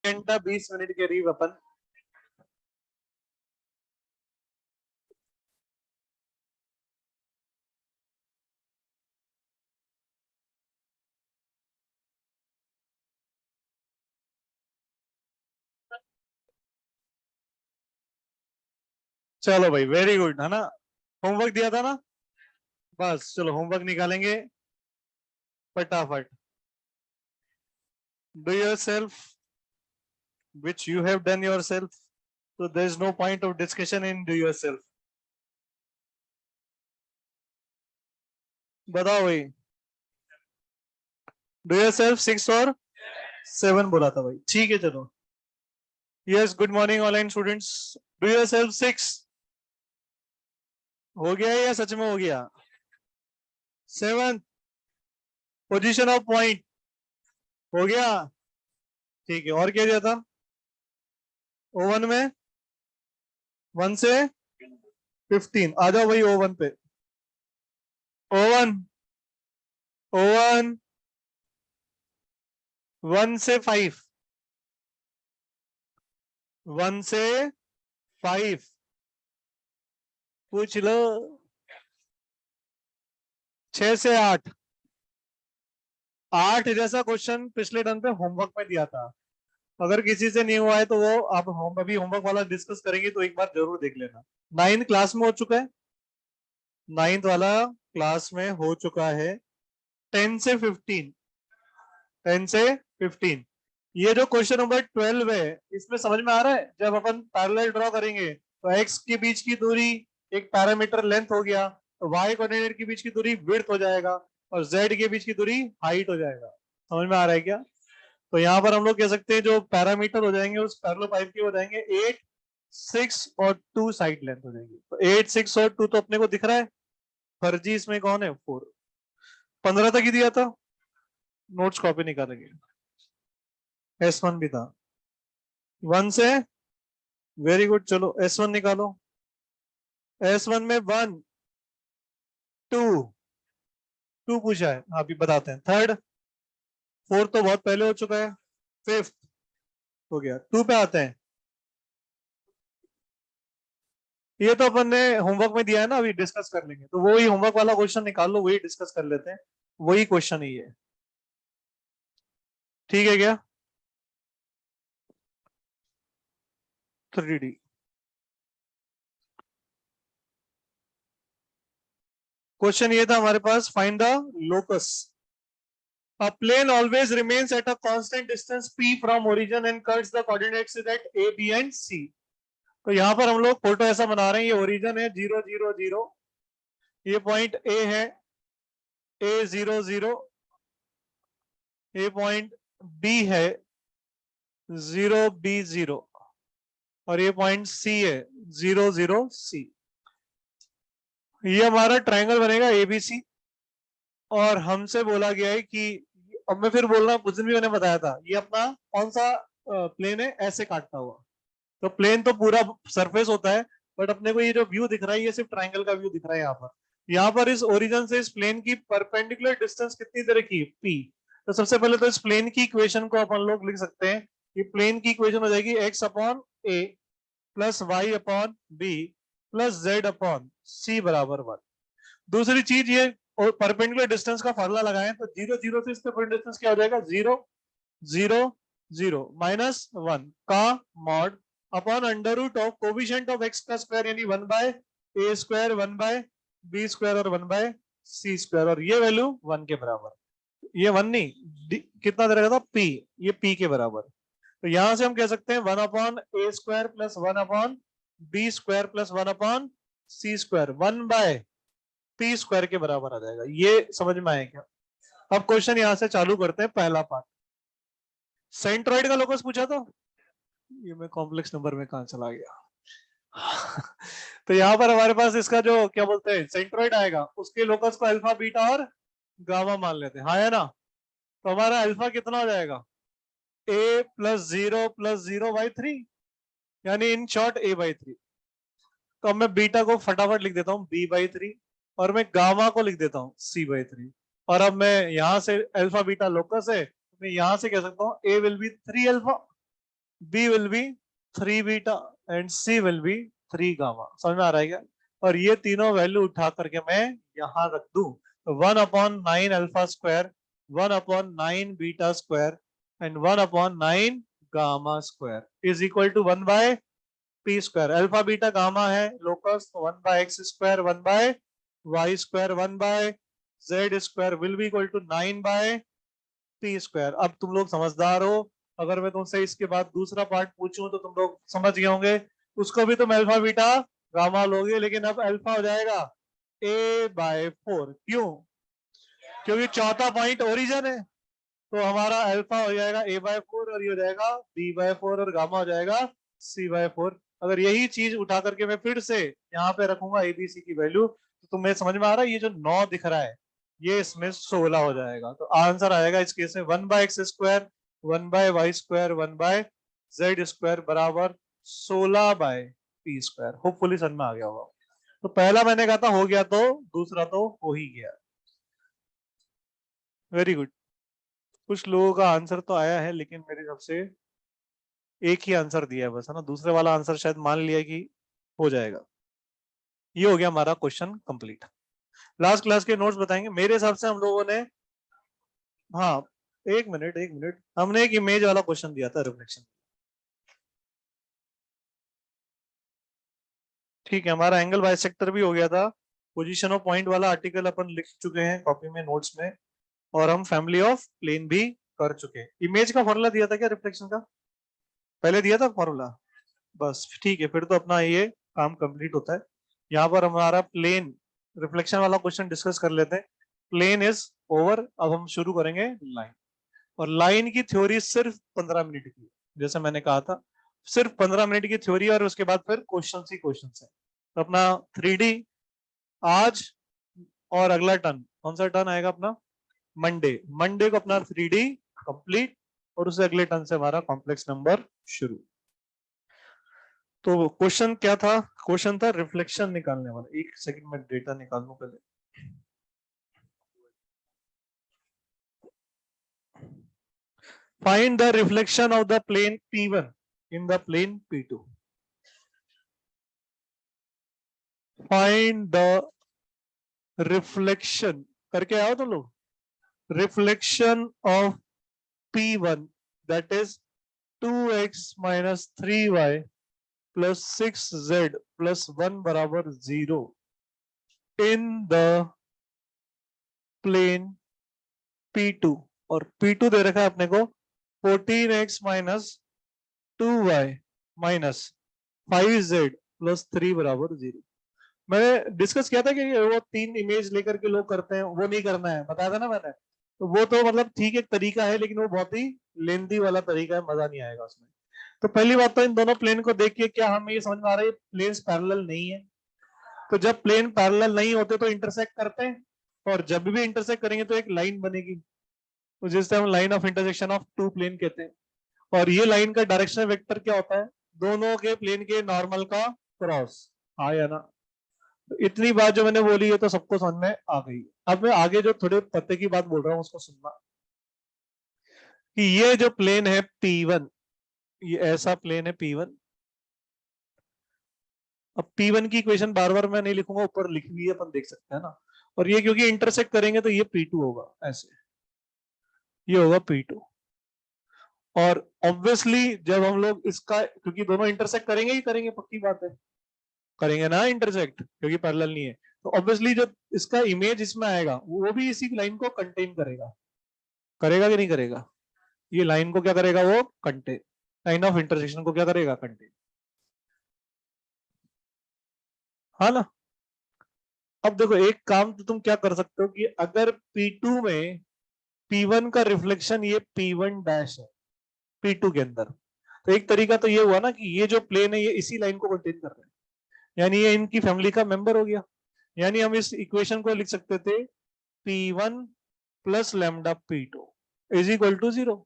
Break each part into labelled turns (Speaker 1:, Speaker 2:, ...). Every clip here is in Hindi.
Speaker 1: घंटा 20 मिनट के करीब अपन चलो भाई वेरी गुड है ना। होमवर्क दिया था ना, बस चलो होमवर्क निकालेंगे फटाफट। Do yourself which you have done yourself, so there is no point of discussion in do yourself. बताओ भाई, डू योरसेल्फ 6 और 7 बोला था भाई, ठीक है चलो। Yes good morning online students, do yourself 6 हो गया या सच में हो गया? 7 पोजीशन ऑफ पॉइंट हो गया, ठीक है। और क्या दिया था ओवन में? 1 से 15। आ जाओ भाई ओवन पे। ओवन ओवन 1 से 5, 1 से 5 पूछ लो। 6 से 8, 8 जैसा क्वेश्चन पिछले टर्म पे होमवर्क में दिया था। अगर किसी से नहीं हुआ है तो वो आप अभी होमवर्क वाला डिस्कस करेंगे तो एक बार जरूर देख लेना। 9th क्लास में हो चुका है, 9th वाला क्लास में हो चुका है। 10 से 15, 10 से 15 ये जो क्वेश्चन नंबर 12 है इसमें समझ में आ रहा है। जब अपन पैरेलल ड्रॉ करेंगे तो एक्स के बीच की दूरी एक पैरामीटर लेंथ हो गया, तो वाई कोऑर्डिनेट के बीच की दूरी विड्थ हो जाएगा और जेड के बीच की दूरी हाइट हो जाएगा। समझ में आ रहा है क्या? तो यहाँ पर हम लोग कह सकते हैं जो पैरामीटर हो जाएंगे उस पैरेलल पाइप के हो जाएंगे 8, 6 और 2 साइड लेंथ हो जाएंगी। तो 8, 6 और 2 तो अपने को दिख रहा है। फर्जी इसमें कौन है? 4। 15 तक ही दिया था, नोट्स कॉपी निकालेंगे। S1 भी था 1 से, वेरी गुड। चलो S1 निकालो। S1 में 1, 2, 2 पूछा है, अभी बताते हैं। थर्ड, 4 तो बहुत पहले हो चुका है। फिफ्थ हो गया, 2 पे आते हैं। ये तो अपन ने होमवर्क में दिया है ना, अभी डिस्कस कर लेंगे। तो वही होमवर्क वाला क्वेश्चन निकाल लो, वही डिस्कस कर लेते हैं। वही क्वेश्चन ही है, ठीक है क्या? 3D क्वेश्चन ये था हमारे पास, find the locus. A plane always remains at a constant distance p from origin and cuts the coordinates at a, b and c. तो यहाँ पर हम लोग फोटो ऐसा बना रहे हैं, ये ओरिजिन है 0 0 0, ये पॉइंट ए है a 0 0, ये पॉइंट बी है 0 b 0 और ये पॉइंट सी है 0 0 c। ये हमारा ट्रायंगल बनेगा एबीसी और हमसे बोला गया है कि, अब मैं फिर बोल रहा हूँ, कुछ दिन भी मैंने बताया था, ये अपना कौन सा प्लेन है ऐसे काटता हुआ। तो प्लेन तो पूरा सरफेस होता है, बट अपने को ये जो व्यू दिख रहा है ये सिर्फ ट्रायंगल का व्यू दिख रहा है। यहाँ पर इस ओरिजिन से इस प्लेन की परपेंडिकुलर डिस्टेंस कितनी तरह की? p। तो सबसे पहले तो इस प्लेन की इक्वेशन को अपन लोग लिख सकते हैं। ये प्लेन की इक्वेशन हो जाएगी x upon a plus Y upon B plus Z upon C बराबर 1। दूसरी चीज, ये परपेंडिकुलर डिस्टेंस का फॉर्मूला लगाएं तो 0 0 से इसका डिस्टेंस क्या हो जाएगा? 0 0 0 माइनस 1 का mod upon under root of coefficient of x का स्क्वायर यानी 1 by a square 1 by b square और 1 बाय सी स्क्वायर, और ये वैल्यू 1 के बराबर। ये 1 नहीं, कितना दे रखा था? p, ये p के बराबर। तो यहां से हम कह सकते हैं 1 upon a square plus 1 upon b square plus 1 upon c square 1 by p square के बराबर आ जाएगा। ये समझ में आया क्या? अब क्वेश्चन यहां से चालू करते हैं। पहला पार्ट, सेंट्रॉइड का लोकस पूछा था। ये मैं कॉम्प्लेक्स नंबर में कहां चला गया? तो यहाँ पर हमारे पास इसका जो क्या बोलते हैं सेंट्रॉइड आएगा, उसके लोकस को अल्फा बीटा और गामा मान लेते हैं, हाँ है ना। तो हमारा अल्फा कितना हो जाएगा? a प्लस 0 प्लस 0/3, यानी इन शॉर्ट a/3। तो अब मैं बीटा को फटाफट लिख देता हूँ b/3 और मैं गामा को लिख देता हूँ c/3। और अब मैं यहां से अल्फा बीटा लोकस है, मैं यहां से कह सकता हूँ a will be 3 alpha. B will be 3 beta and C will be 3 gamma. समझ में आ रहा है क्या? और ये तीनों वैल्यू उठा करके मैं यहां रख दूं तो 1/9 alpha square, 1/9 beta square and 1/9 gamma square is equal to 1/p square. Alpha beta gamma है लोकस, तो 1/x square 1/y square 1/z square will be equal to 9/p square. अब तुम लोग समझदार हो, अगर मैं तुमसे इसके बाद दूसरा पार्ट पूछूं तो तुम लोग समझ गए होंगे। उसको भी तुम अल्फा बीटा गामा लोगे, लेकिन अब अल्फा हो जाएगा a/4। क्यों? क्योंकि चौथा पॉइंट ओरिजिन है, तो हमारा अल्फा हो जाएगा a/4 और ये हो जाएगा b/4 और गामा हो जाएगा c/4। अगर यही चीज उठा करके मैं फिर से यहाँ पे रखूंगा abc की वैल्यू, तो तुम्हें समझ में आ रहा है ये जो 9 दिख रहा है ये इसमें 16 हो जाएगा। तो आंसर आएगा इस केस में 1/x square 1/y square 1/z square बराबर 16/p स्क्वायर। होपफुली समझ में आ गया होगा। तो पहला मैंने कहा था हो गया, तो दूसरा तो हो ही गया। Very good. कुछ लोगों का आंसर तो आया है, लेकिन मेरे हिसाब से एक ही आंसर दिया है बस, है ना। दूसरे वाला आंसर शायद मान लिया कि हो जाएगा। ये हो गया हमारा क्वेश्चन कंप्लीट। लास्ट क्लास के नोट्स बताएंगे मेरे हिसाब से हम लोगों ने। हाँ, एक मिनट एक मिनट, हमने एक इमेज वाला क्वेश्चन दिया था रिफ्लेक्शन। ठीक है, हमारा एंगल बाइसेक्टर भी हो गया था। पोजीशन ऑफ पॉइंट वाला आर्टिकल अपन लिख चुके हैं कॉपी में नोट्स में, और हम फैमिली ऑफ प्लेन भी कर चुके हैं। इमेज का फॉर्मूला दिया था क्या रिफ्लेक्शन का? पहले दिया था फॉर्मूला? बस ठीक है, फिर तो अपना ये काम कंप्लीट होता है। यहाँ पर हमारा प्लेन रिफ्लेक्शन वाला क्वेश्चन डिस्कस कर लेते हैं। प्लेन इज ओवर, अब हम शुरू करेंगे लाइन। और लाइन की थ्योरी सिर्फ 15 मिनट की, जैसे मैंने कहा था सिर्फ 15 मिनट की थ्योरी, और उसके बाद फिर क्वेश्चन ही क्वेश्चन है। तो अपना 3D आज, और अगला टर्न कौन सा टर्न आएगा अपना? मंडे। मंडे को अपना 3D कंप्लीट, और उससे अगले टर्न से हमारा कॉम्प्लेक्स नंबर शुरू। तो क्वेश्चन क्या था? क्वेश्चन था रिफ्लेक्शन निकालने वाला। एक सेकंड में डेटा निकाल लूं पहले। Find the reflection of the plane P1 in the plane P2। Find the reflection करके आओ तुम लोग। Reflection of P1 that is 2x minus 3y plus 6z plus 1 बराबर 0 इन द प्लेन P2। और P2 दे रखा है अपने को 14x minus 2y minus 5z plus 3 बराबर 0। मैंने डिस्कस किया था कि वो 3 इमेज लेकर के लोग करते हैं, वो नहीं करना है, बताया था ना मैंने। तो वो तो मतलब ठीक एक तरीका है, लेकिन वो बहुत ही लेंथी वाला तरीका है, मजा नहीं आएगा उसमें। तो पहली बात तो इन दोनों प्लेन को देख के क्या हमें ये समझ में आ रहा है प्लेन्स पैरेलल नहीं है। तो जब प्लेन पैरेलल नहीं होते तो इंटरसेक्ट करते हैं, और जब भी इंटरसेक्ट करेंगे तो एक लाइन बनेगी, तो जिससे हम line of intersection of two plane कहते हैं। और ये लाइन का डायरेक्शनल वेक्टर क्या होता है? दोनों के प्लेन के नॉर्मल का क्रॉस। हाँ या ना? तो इतनी बात जो मैंने बोली है तो सबको समझ में आ गई। अब मैं आगे जो थोड़े पते की बात बोल रहा हूँ उसको सुनना, कि ये जो प्लेन है P1, ये ऐसा प्लेन है P1। अब P1 की इक्वेशन बार बार मैं नहीं लिखूंगा, ऊपर लिखी हुई है, अपन देख सकते हैं ना। और ये क्योंकि इंटरसेक्ट करेंगे तो ये P2 होगा, ऐसे ये होगा P2। और ऑब्वियसली जब हम लोग इसका, क्योंकि दोनों इंटरसेक्ट करेंगे ही करेंगे, पक्की बात है, करेंगे ना इंटरसेक्ट, क्योंकि पैरेलल नहीं है। तो ऑब्वियसली जो इसका इमेज इसमें आएगा वो भी इसी लाइन को कंटेन करेगा। करेगा कि नहीं करेगा? ये लाइन को क्या करेगा? वो कंटेन, लाइन ऑफ इंटरसेक्शन को क्या करेगा? कंटेन। हाँ ना? अब देखो एक काम तो तुम क्या कर सकते हो, कि अगर P2 में P1 का रिफ्लेक्शन ये P1 डैश है P2 के अंदर, तो एक तरीका तो ये हुआ ना कि ये जो प्लेन है ये इसी लाइन को कंटेन कर रहे हैं, यानी ये इनकी फैमिली का मेंबर हो गया। यानी हम इस इक्वेशन को लिख सकते थे P1 plus lambda P2 is equal to 0।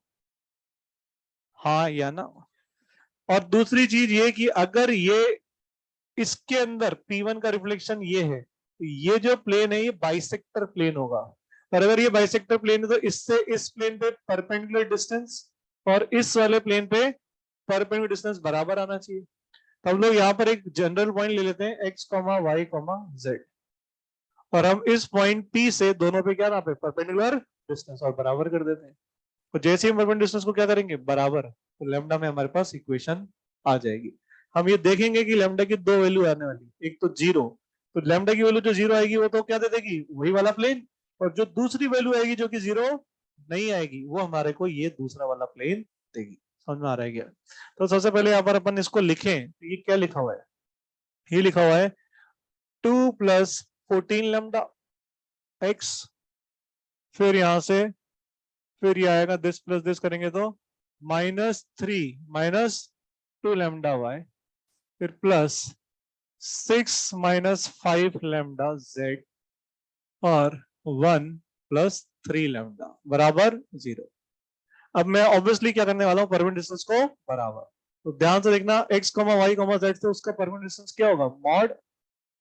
Speaker 1: हाँ या ना? और दूसरी चीज ये कि अगर ये इसके अंदर P1 का रिफ्लेक्शन ये है, तो ये जो प्लेन है ये बाइसेक्टर प्लेन होगा। और अगर ये बाइसेक्टर प्लेन है तो इससे इस प्लेन पे परपेंडिकुलर डिस्टेंस, और इस वाले प्लेन पे परपेंडिकुलर डिस्टेंस बराबर आना चाहिए। तो हम लोग यहाँ पर एक जनरल पॉइंट ले लेते हैं x, y, z, और हम इस पॉइंट P से दोनों पे क्या नापे, परपेंडिकुलर डिस्टेंस, और बराबर कर देते हैं। तो जैसे ही परपेंडिकुलर डिस्टेंस को क्या करेंगे, बराबर, तो लैम्डा में हमारे पास इक्वेशन आ जाएगी। हम ये देखेंगे कि लैम्डा की दो वैल्यू आने वाली, एक तो जीरो, तो लैम्डा की वैल्यू जो जीरो आएगी वो तो क्या दे देगी, वही वाला प्लेन, और जो दूसरी वैल्यू आएगी जो कि जीरो नहीं आएगी, वो हमारे को ये दूसरा वाला प्लेन देगी। समझ में आ रहा है क्या? तो सबसे पहले यहाँ पर अपन इसको लिखें, तो ये क्या लिखा हुआ है, ये लिखा हुआ है 2 + 14 लैम्डा एक्स, फिर यहां से फिर ये आएगा दिस प्लस दिस करेंगे तो -3 -2 लैम्डा वाई, फिर प्लस 6 - 5 लैम्डा जेड, और 1 + 3 लैम्डा बराबर 0। अब मैं ऑब्वियसली क्या करने वाला हूँ, परपेंडिकुलर डिस्टेंस को बराबर। तो ध्यान से देखना, x, y, z से उसका परपेंडिकुलर डिस्टेंस क्या होगा, mod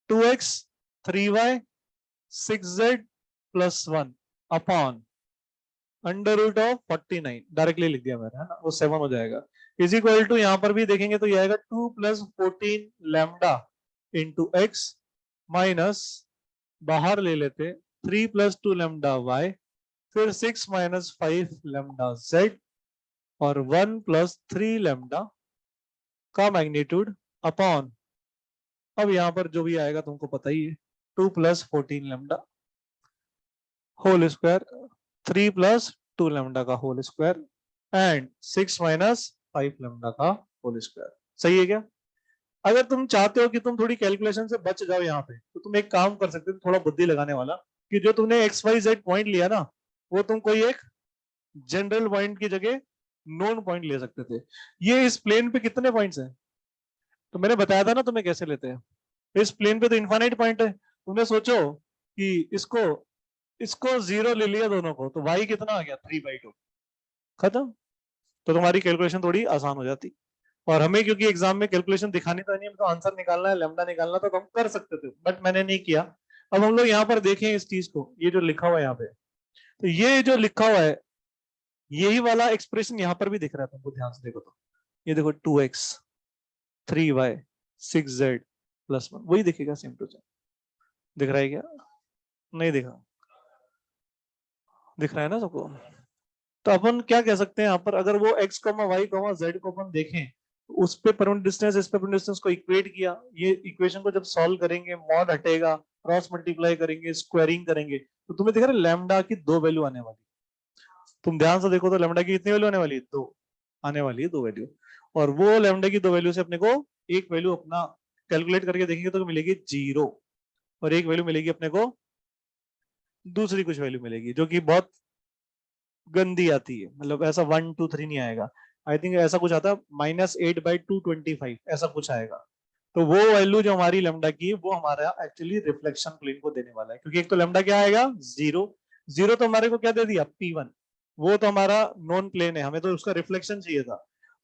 Speaker 1: 2x 3y 6z + 1 upon √49, directly लिख दिया मैंने, है ना, वो 7 हो जाएगा, इज इक्वल टू, यहां पर भी देखेंगे तो ये आएगा 2 + 14 लैम्डा इंटू एक्स, माइनस, बाहर ले लेते 3 + 2 लैम्डा वाई, फिर 6 - 5 लैम्डा जेड, और 1 + 3 लैम्डा का मैग्नीट्यूड अपॉन, अब यहां पर जो भी आएगा तुमको पता ही है, 2 + 14 लैम्डा होल स्क्वायर, 3 + 2 लैम्डा का होल स्क्वायर, एंड 6 - 5 लैम्डा का होल स्क्वायर। सही है क्या? अगर तुम चाहते हो कि तुम थोड़ी कैलकुलेशन से बच जाओ यहाँ पे, तो तुम एक काम कर सकते हो, थोड़ा बुद्धि लगाने वाला, कि जो तुमने एक्स वाई जेड पॉइंट लिया ना, वो तुम कोई एक जनरल पॉइंट की जगह नोन पॉइंट ले सकते थे। ये इस प्लेन पे कितने पॉइंट्स हैं, तो मैंने बताया था ना तुम्हें कैसे लेते हैं। इस प्लेन पे तो इनफाइनाइट पॉइंट है, तुमने सोचो कि इसको इसको 0 ले लिया दोनों को, तो y कितना आ गया, 3/2, खत्म। तो तुम्हारी कैलकुलेशन थोड़ी आसान हो जाती। और हमें क्योंकि एग्जाम में कैलकुलेशन दिखानी तो नहीं, तो आंसर निकालना है, लैम्डा निकालना, तो हम कर सकते थे, बट मैंने नहीं किया। अब हम लोग यहाँ पर देखें इस चीज को, ये जो लिखा हुआ है यहाँ पे, तो ये जो लिखा हुआ है, यही वाला एक्सप्रेशन यहाँ पर भी दिख रहा है तुमको, ध्यान से देखो तो, ये देखो 2x 3y 6z + 1, वही दिखेगा सेम टू सेम। दिख रहा है क्या? नहीं दिखा? दिख रहा है ना सबको? तो अपन क्या कह सकते हैं यहाँ पर, अगर वो x, y, z को अपन देखें, तो उस पे परपेंडिकुलर डिस्टेंस, इस पे परपेंडिकुलर डिस्टेंस को इक्वेट किया, ये इक्वेशन को जब सॉल्व करेंगे, मॉड हटेगा, क्रॉस मल्टीप्लाई करेंगे, स्क्वायरिंग करेंगे, तो तुम्हें दिख रहा है लैम्डा की दो वैल्यू आने वाली। तुम ध्यान से देखो तो लैम्डा की कितनी वैल्यू आने वाली है, दो आने वाली है, दो वैल्यू। और वो लैम्डा की दो वैल्यू से अपने को एक वैल्यू अपना कैलकुलेट करके देखेंगे तो मिलेगी 0, और एक वैल्यू मिलेगी अपने को, दूसरी कुछ वैल्यू मिलेगी जो कि बहुत गंदी आती है, मतलब ऐसा 1 2 3 नहीं आएगा, आई थिंक ऐसा कुछ आता है -8/225, ऐसा कुछ आएगा। तो वो वैल्यू जो हमारी लैम्डा की है, वो हमारा एक्चुअली रिफ्लेक्शन प्लेन को देने वाला है, क्योंकि एक तो लैम्डा क्या आएगा, 0, 0 तो हमारे को क्या दे दिया, P1, वो तो हमारा नॉन प्लेन है, हमें तो उसका रिफ्लेक्शन चाहिए था।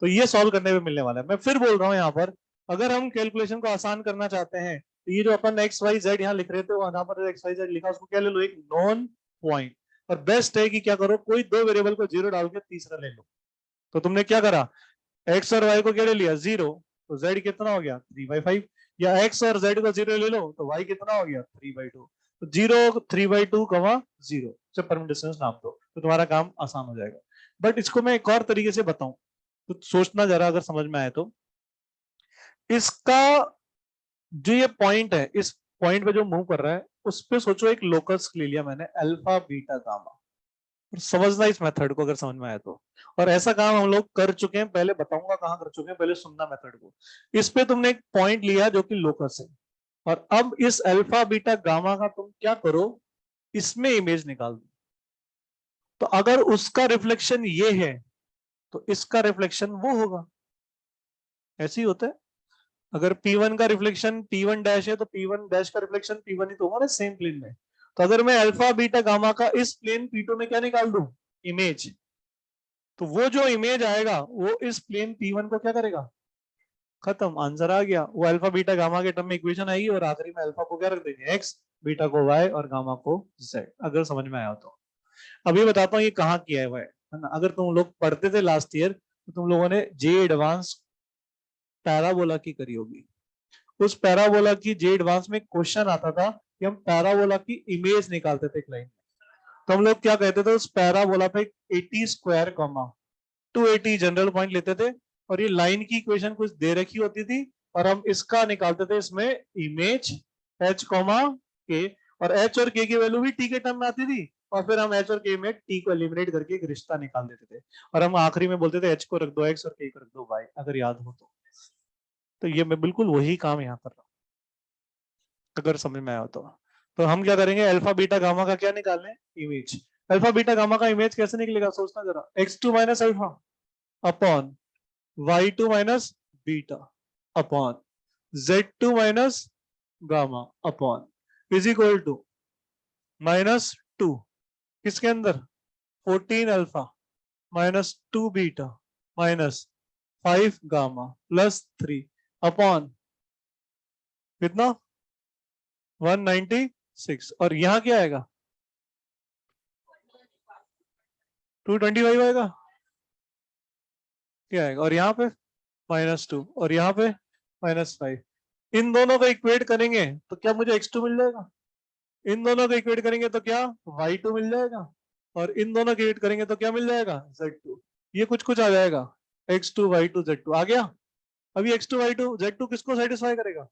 Speaker 1: तो ये सॉल्व करने में मिलने वाला है। मैं फिर बोल रहा हूँ यहाँ पर, अगर हम कैलकुलेशन को आसान करना चाहते हैं, तो ये जो अपन एक्स वाई जेड यहाँ लिख रहे थे, वहां पर एक्स वाई जेड लिखा, उसको क्या ले लो, एक नॉन पॉइंट। और बेस्ट है कि क्या करो, कोई दो वेरिएबल को 0 डाल के तीसरा ले लो। तो तुमने क्या करा, एक्स और वाई को क्या ले लिया, 0, तो जेड कितना हो गया, 3/5, या एक्स और जेड को 0 ले लो तो वाई कितना हो गया, 3/2। तो 0 3/2 0 से परपेंडिकुलर डिस्टेंस नाप दो, तो तुम्हारा काम आसान हो जाएगा। बट इसको मैं एक और तरीके से बताऊं, तो सोचना जरा, अगर समझ में आए तो, इसका जो ये पॉइंट है, इस पॉइंट पे जो मूव कर रहा है, उस पे सोचो एक लोकस ले लिया मैंने, अल्फा बीटा गामा। और समझना इस मेथड को, अगर समझ में आया तो। और ऐसा काम हम लोग कर चुके हैं, पहले बताऊंगा कहां कर चुके हैं, पहले सुनना मेथड को। इस पे तुमने एक पॉइंट लिया जो कि लोकस है, और अब इस अल्फा बीटा गामा का तुम क्या करो, इसमें इमेज निकाल दो। तो अगर उसका रिफ्लेक्शन ये है, तो इसका रिफ्लेक्शन वो होगा, ऐसे ही होता है। अगर P1 का रिफ्लेक्शन P1 डैश है, तो P1 डैश का रिफ्लेक्शन P1 ही तो होगा ना, सेम प्लेन में। तो अगर मैं अल्फा बीटा गामा का इस प्लेन P2 में क्या निकाल दूं, इमेज, तो वो जो इमेज आएगा, वो इस प्लेन P1 को क्या करेगा, खत्म, आंसर आ गया। वो अल्फा बीटा गामा के टर्म में इक्वेशन आएगी, और आखिरी में अल्फा को क्या रख देंगे, एक्स, बीटा को वाई, और गामा को जेड, अगर समझ में आया तो। अभी बताता हूँ ये कहाँ किया है ना, अगर तुम लोग पढ़ते थे लास्ट ईयर, तो तुम लोगों ने जे एडवांस पैराबोला की करी होगी। उस पैराबोला की जे एडवांस में क्वेश्चन आता था कि हम पैराबोला की इमेज निकालते थे एक लाइन में। तो हम लोग क्या कहते थे, उस पैराबोला पे 80 स्क्वायर कॉमा 280 जनरल पॉइंट लेते थे, और ये लाइन की इक्वेशन कुछ दे रखी होती थी, और हम इसका निकालते थे इसमें इमेज एच कॉमा के, और एच और के की वैल्यू भी टी के टर्म में आती थी, और फिर हम एच और के में टी को एलिमिनेट करके एक रिश्ता निकाल देते थे, और हम आखिरी में बोलते थे एच को रख दो एक्स और के को रख दो वाई, अगर याद हो तो ये मैं बिल्कुल वही काम यहाँ कर रहा हूँ, अगर समझ में आया तो हम क्या करेंगे, अल्फा बीटा गामा का क्या निकालने, इमेज। अल्फा बीटा गामा का इमेज कैसे निकलेगा, सोचना जरा, x2 minus alpha upon y2 minus beta upon z2 minus gamma upon is equal to -2 किसके अंदर, 14 alpha minus 2 beta minus 5 gamma plus 3 upon कितना 196, और यहां क्या आएगा 225 आएगा, क्या आएगा, और यहाँ पे -2 और यहाँ पे -5। इन दोनों को इक्वेट करेंगे तो क्या मुझे x2 मिल जाएगा, इन दोनों को इक्वेट करेंगे तो क्या y2 मिल जाएगा, और इन दोनों को इक्वेट करेंगे तो क्या मिल जाएगा z2। ये कुछ कुछ आ जाएगा, x2 y2 z2 आ गया। अभी x2 y2 z2 किसको सेटिस्फाई करेगा,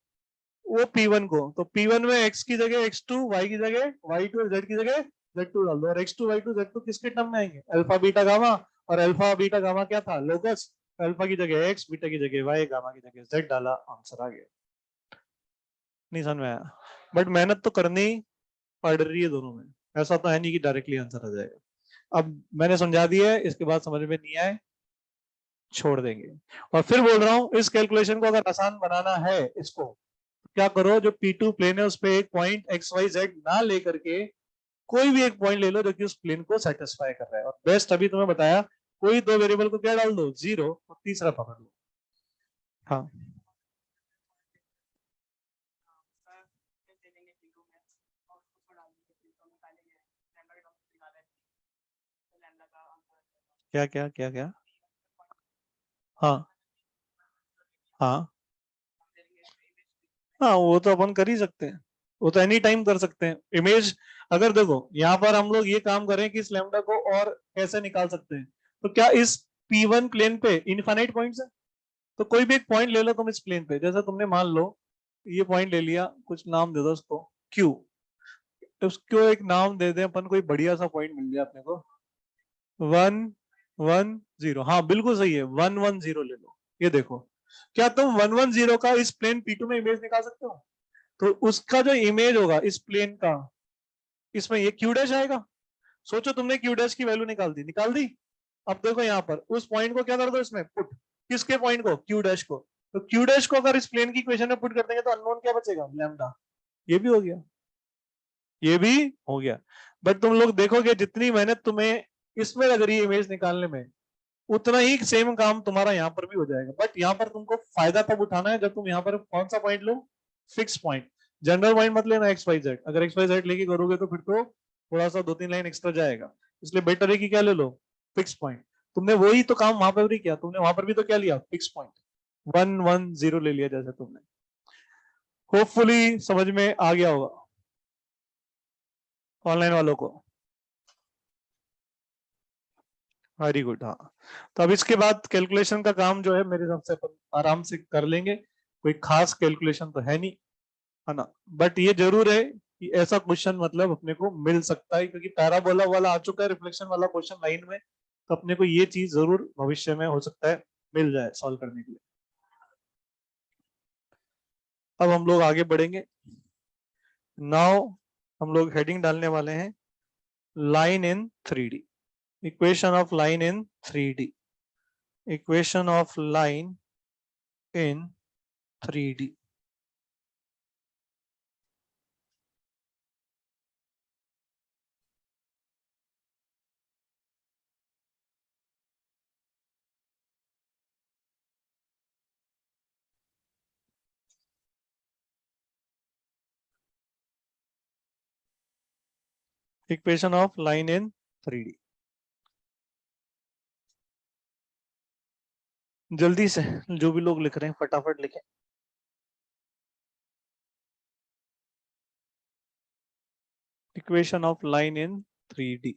Speaker 1: वो P1 को, तो P1 में x की जगह x2, y की जगह y2 और z की जगह z2 डाल दो, और x2 y2 z2 किसके टर्म में आएंगे, अल्फा बीटा गामा, और अल्फा बीटा गामा क्या था, लोकस, अल्फा की जगह x, बीटा की जगह y, गामा की जगह z डाला, आंसर आ गया। नहीं समझ में आया, बट मेहनत तो करनी पड़ रही है दोनों में, ऐसा तो है नहीं कि डायरेक्टली आंसर आ जाएगा। अब मैंने समझा दिया है, इसके बाद समझ में नहीं आए छोड़ देंगे। और फिर बोल रहा हूं, इस कैलकुलेशन को अगर आसान बनाना है इसको, क्या करो, जो P2 प्लेन है उस पे एक पॉइंट एक्स वाई जेड ना लेकर के कोई भी एक पॉइंट ले लो जो कि उस प्लेन को सेटिस्फाई कर रहा है, और बेस्ट अभी तुम्हें बताया, कोई दो वेरिएबल को क्या डाल दो, जीरो, और तीसरा पकड़ लो। हाँ क्या क्या क्या क्या, हाँ हाँ हाँ, वो तो अपन कर ही सकते हैं, वो तो एनी टाइम कर सकते हैं इमेज। अगर देखो यहाँ पर हम लोग ये काम करें कि इस लैम्डा को और कैसे निकाल सकते हैं, तो क्या इस P1 प्लेन पे इनफाइनाइट पॉइंट्स है, तो कोई भी एक पॉइंट ले लो तुम इस प्लेन पे, जैसे तुमने मान लो ये पॉइंट ले लिया, कुछ नाम दे दो उसको Q, तो उसको एक नाम दे दें अपन, कोई बढ़िया सा पॉइंट मिल जाए अपने को, 110, हाँ बिल्कुल सही है, 110 ले लो। ये देखो, क्या तुम 110 का इस प्लेन P2 में इमेज निकाल सकते हो, तो उसका जो इमेज होगा इस प्लेन का, इसमें ये क्यू डैश आएगा। सोचो तुमने क्यू डैश की वैल्यू निकाल दी, निकाल दी। अब देखो यहाँ पर उस पॉइंट को क्या कर दो इसमें पुट, किसके पॉइंट को, क्यू डैश को, तो क्यू डैश को अगर इस प्लेन की इक्वेशन में पुट कर देंगे तो अननोन क्या बचेगा, लैम्डा। ये भी हो गया, ये भी हो गया। बट तुम लोग देखोगे जितनी मेहनत तुम्हें इसमें लग रही है इमेज निकालने में, उतना ही सेम काम तुम्हारा यहाँ पर भी हो जाएगा, बट यहाँ पर तुमको फायदा तब उठाना है जब तुम यहाँ पर कौन सा पॉइंट लो, फिक्स पॉइंट। जनरल पॉइंट मत लेना एक्स वाई जेड, अगर एक्स वाई जेड लेके करोगे तो फिर तो थोड़ा सा दो तीन लाइन एक्स्ट्रा जाएगा, इसलिए बेटर है कि क्या ले लो, फिक्स पॉइंट। तुमने वही तो काम वहां पर भी किया, तुमने वहां पर भी तो क्या लिया, फिक्स पॉइंट, 110 ले लिया जैसे तुमने। होपफुली समझ में आ गया होगा ऑनलाइन वालों को, वेरी गुड। हाँ, तो अब इसके बाद कैलकुलेशन का काम जो है मेरे हिसाब से अपन आराम से कर लेंगे, कोई खास कैलकुलेशन तो है नहीं, है ना। बट ये जरूर है कि ऐसा क्वेश्चन मतलब अपने को मिल सकता है, क्योंकि पैराबोला वाला आ चुका है, रिफ्लेक्शन वाला क्वेश्चन लाइन में, तो अपने को ये चीज जरूर भविष्य में हो सकता है मिल जाए सॉल्व करने के लिए। अब हम लोग आगे बढ़ेंगे। नाउ हम लोग हेडिंग डालने वाले हैं, line in 3D, equation of line in 3D, equation of line in 3D। Equation of line in 3D। जल्दी से जो भी लोग लिख रहे हैं फटाफट लिखें। Equation of line in 3D।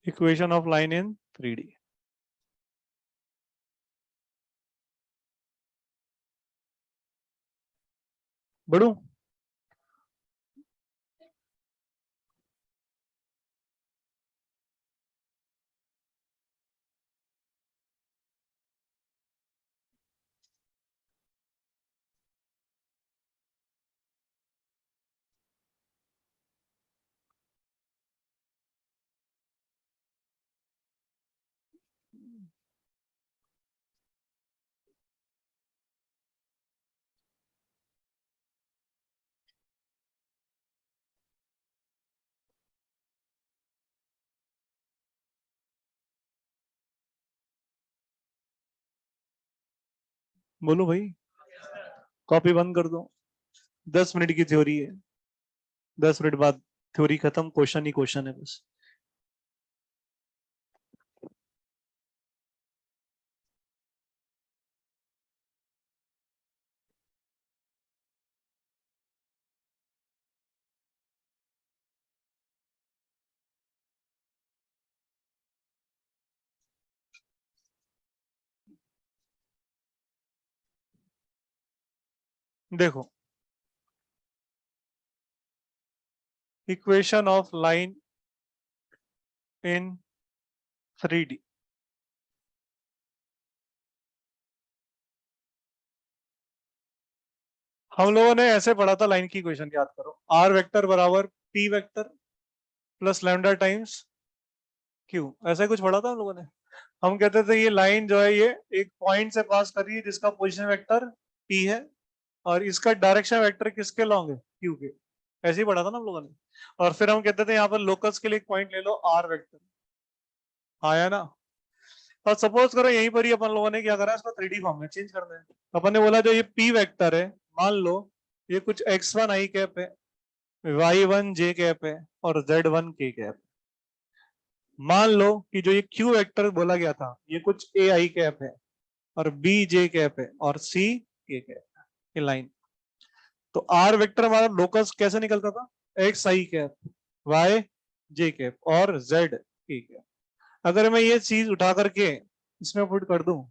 Speaker 1: Equation of line in 3D। बढ़ू? बोलो भाई, कॉपी बंद कर दो। 10 मिनट की थ्योरी है, 10 मिनट बाद थ्योरी खत्म, क्वेश्चन ही क्वेश्चन है बस। देखो, equation of line in 3D। हम लोगों ने ऐसे पढ़ा था, लाइन की इक्वेशन याद करो, आर वेक्टर बराबर P vector plus lambda times Q, ऐसा ही कुछ पढ़ा था हम लोगों ने। हम कहते थे ये लाइन जो है ये एक पॉइंट से पास कर रही है जिसका पोजीशन वेक्टर पी है, और इसका डायरेक्शन वेक्टर किसके लॉन्ग है, क्यू के। ऐसे ही पढ़ा था ना हम लोगों ने। और फिर हम कहते थे यहाँ पर लोकस के लिए एक पॉइंट ले लो आर वेक्टर, आया ना। और सपोज करो यहीं पर ही अपन लोगों ने क्या करा, इसको 3D फॉर्म में चेंज करना है। अपन ने बोला जो ये पी वेक्टर है, मान लो ये कुछ x1 आई कैप है, y1 जे कैप है और z1 के कैप। मान लो कि जो ये क्यू वेक्टर बोला गया था ये कुछ ए आई कैप है और बी जे कैप है और सी के कैप है, ये लाइन। तो आर वेक्टर हमारा लोकस कैसे निकलता था, एक्स आई कैप, वाई जे कैप और जेड के कैप। अगर मैं ये चीज उठा करके इसमें पुट कर दूं,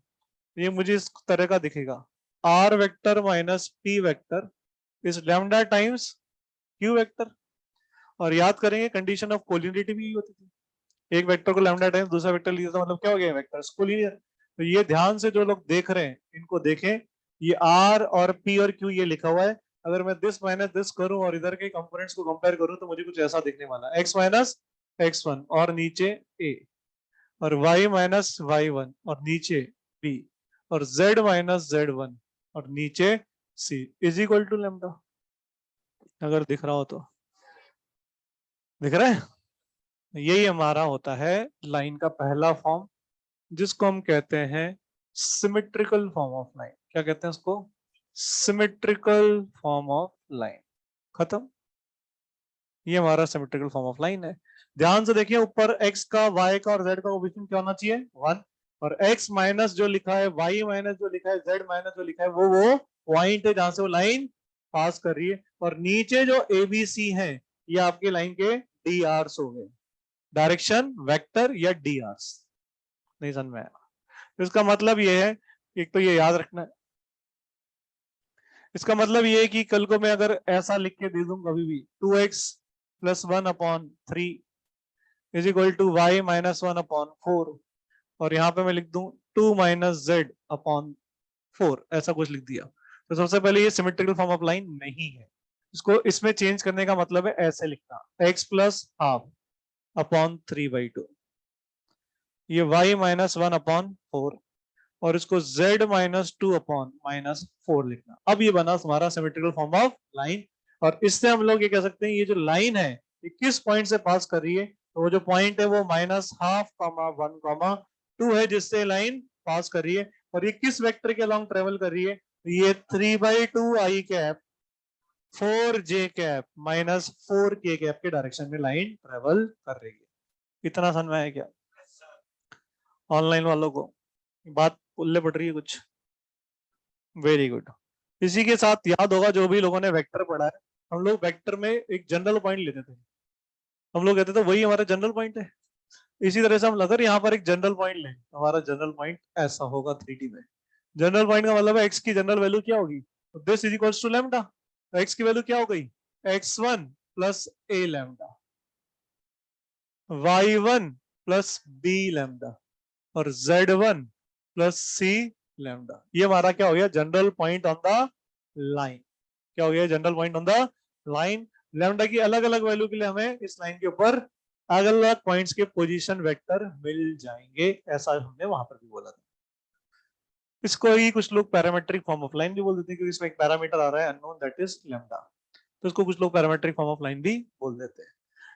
Speaker 1: ये मुझे इस तरह का दिखेगा, r vector minus p vector is lambda times q vector. और याद करेंगे कंडीशन ऑफ कोलिनिटी भी होती थी, एक वेक्टर को लैम्डा टाइम्स दूसरा वेक्टर लिया था, मतलब क्या हो गया, वेक्टर कोलिनियर। तो ये ध्यान से जो लोग देख रहे हैं इनको देखें, ये आर और पी और क्यू ये लिखा हुआ है। अगर मैं दिस माइनस दिस करूं और इधर के कंपोनेंट्स को कंपेयर करूं तो मुझे कुछ ऐसा दिखने वाला, एक्स माइनस x1 और नीचे ए, और y माइनस y1 और नीचे बी, और z माइनस z1 और नीचे सी इज इक्वल टू लैम्डा। अगर दिख रहा हो तो दिख रहा है। यही हमारा होता है लाइन का पहला फॉर्म, जिसको हम कहते हैं सिमेट्रिकल फॉर्म ऑफ लाइन। क्या कहते हैं उसको, सिमेट्रिकल फॉर्म ऑफ लाइन। खत्म। ये हमारा सिमेट्रिकल फॉर्म ऑफ लाइन है। ध्यान से देखिए, ऊपर x का y का और z का कोएफिशिएंट क्या होना चाहिए, 1। और x माइनस जो लिखा है, y माइनस जो लिखा है, z माइनस जो लिखा है, वो पॉइंट है जहां से वो लाइन पास कर रही है। और नीचे जो ए बी सी है ये आपके लाइन के डी आर्स हो गए, डायरेक्शन वेक्टर या डी आर्स। नहीं समझ में आया? तो इसका मतलब ये है, एक तो ये याद रखना है, इसका मतलब ये है कि कल को मैं अगर ऐसा लिख के दे दूं कभी भी, 2x plus 1/3 is equal to y minus 1/4, और यहाँ पे मैं लिख दूं 2 माइनस z/4, ऐसा कुछ लिख दिया, तो सबसे पहले ये सिमेट्रिकल फॉर्म ऑफ लाइन नहीं है। इसको इसमें चेंज करने का मतलब है ऐसे लिखना, x प्लस हाफ अपॉन 3/2, ये y माइनस 1/4, और इसको z माइनस 2/-4 लिखना। अब ये बना हमारा सिमेट्रिकल फॉर्म ऑफ लाइन। और इससे हम लोग ये कह सकते हैं ये जो लाइन है ये किस पॉइंट से पास कर रही है, तो वो जो पॉइंट है वो -1/2 है जिससे लाइन पास कर रही है। और ये किस वेक्टर के अलॉन्ग ट्रेवल कर रही है, तो ये 3/2 i cap 4j cap -4k cap के डायरेक्शन में लाइन ट्रेवल कर रही है। इतना समझ में आया क्या ऑनलाइन वालों को? बात उल्ले पड़ रही है कुछ? Very good. इसी के साथ याद होगा जो भी लोगों ने वेक्टर पढ़ा है, हम लोग वेक्टर में एक जनरल पॉइंट लेते थे, हम लोग कहते थे वही हमारा जनरल पॉइंट है। इसी तरह से हम अगर यहाँ पर एक जनरल पॉइंट लें, हमारा जनरल पॉइंट ऐसा होगा 3D में। जनरल पॉइंट का मतलब है एक्स की जनरल वैल्यू क्या होगी, तो this is equals to lambda. X की वैल्यू क्या हो गई, x1 plus a lambda, y1 plus b lambda और z1 प्लस c लैम्डा। ये हमारा क्या हो गया, general point on the line. क्या हो गया, general point on the line. Lambda की अलग अलग वैल्यू के लिए हमें इस लाइन के ऊपर अलग अलग पॉइंट्स के पोजीशन वेक्टर मिल जाएंगे, ऐसा हमने वहां पर भी बोला था। इसको ही कुछ लोग पैरामेट्रिक फॉर्म ऑफ लाइन भी बोल देते हैं, क्योंकि इसमें एक पैरामीटर आ रहा है अननोन, दैट इज लैम्डा, तो इसको कुछ लोग पैरामेट्रिक फॉर्म ऑफ लाइन भी बोल देते हैं।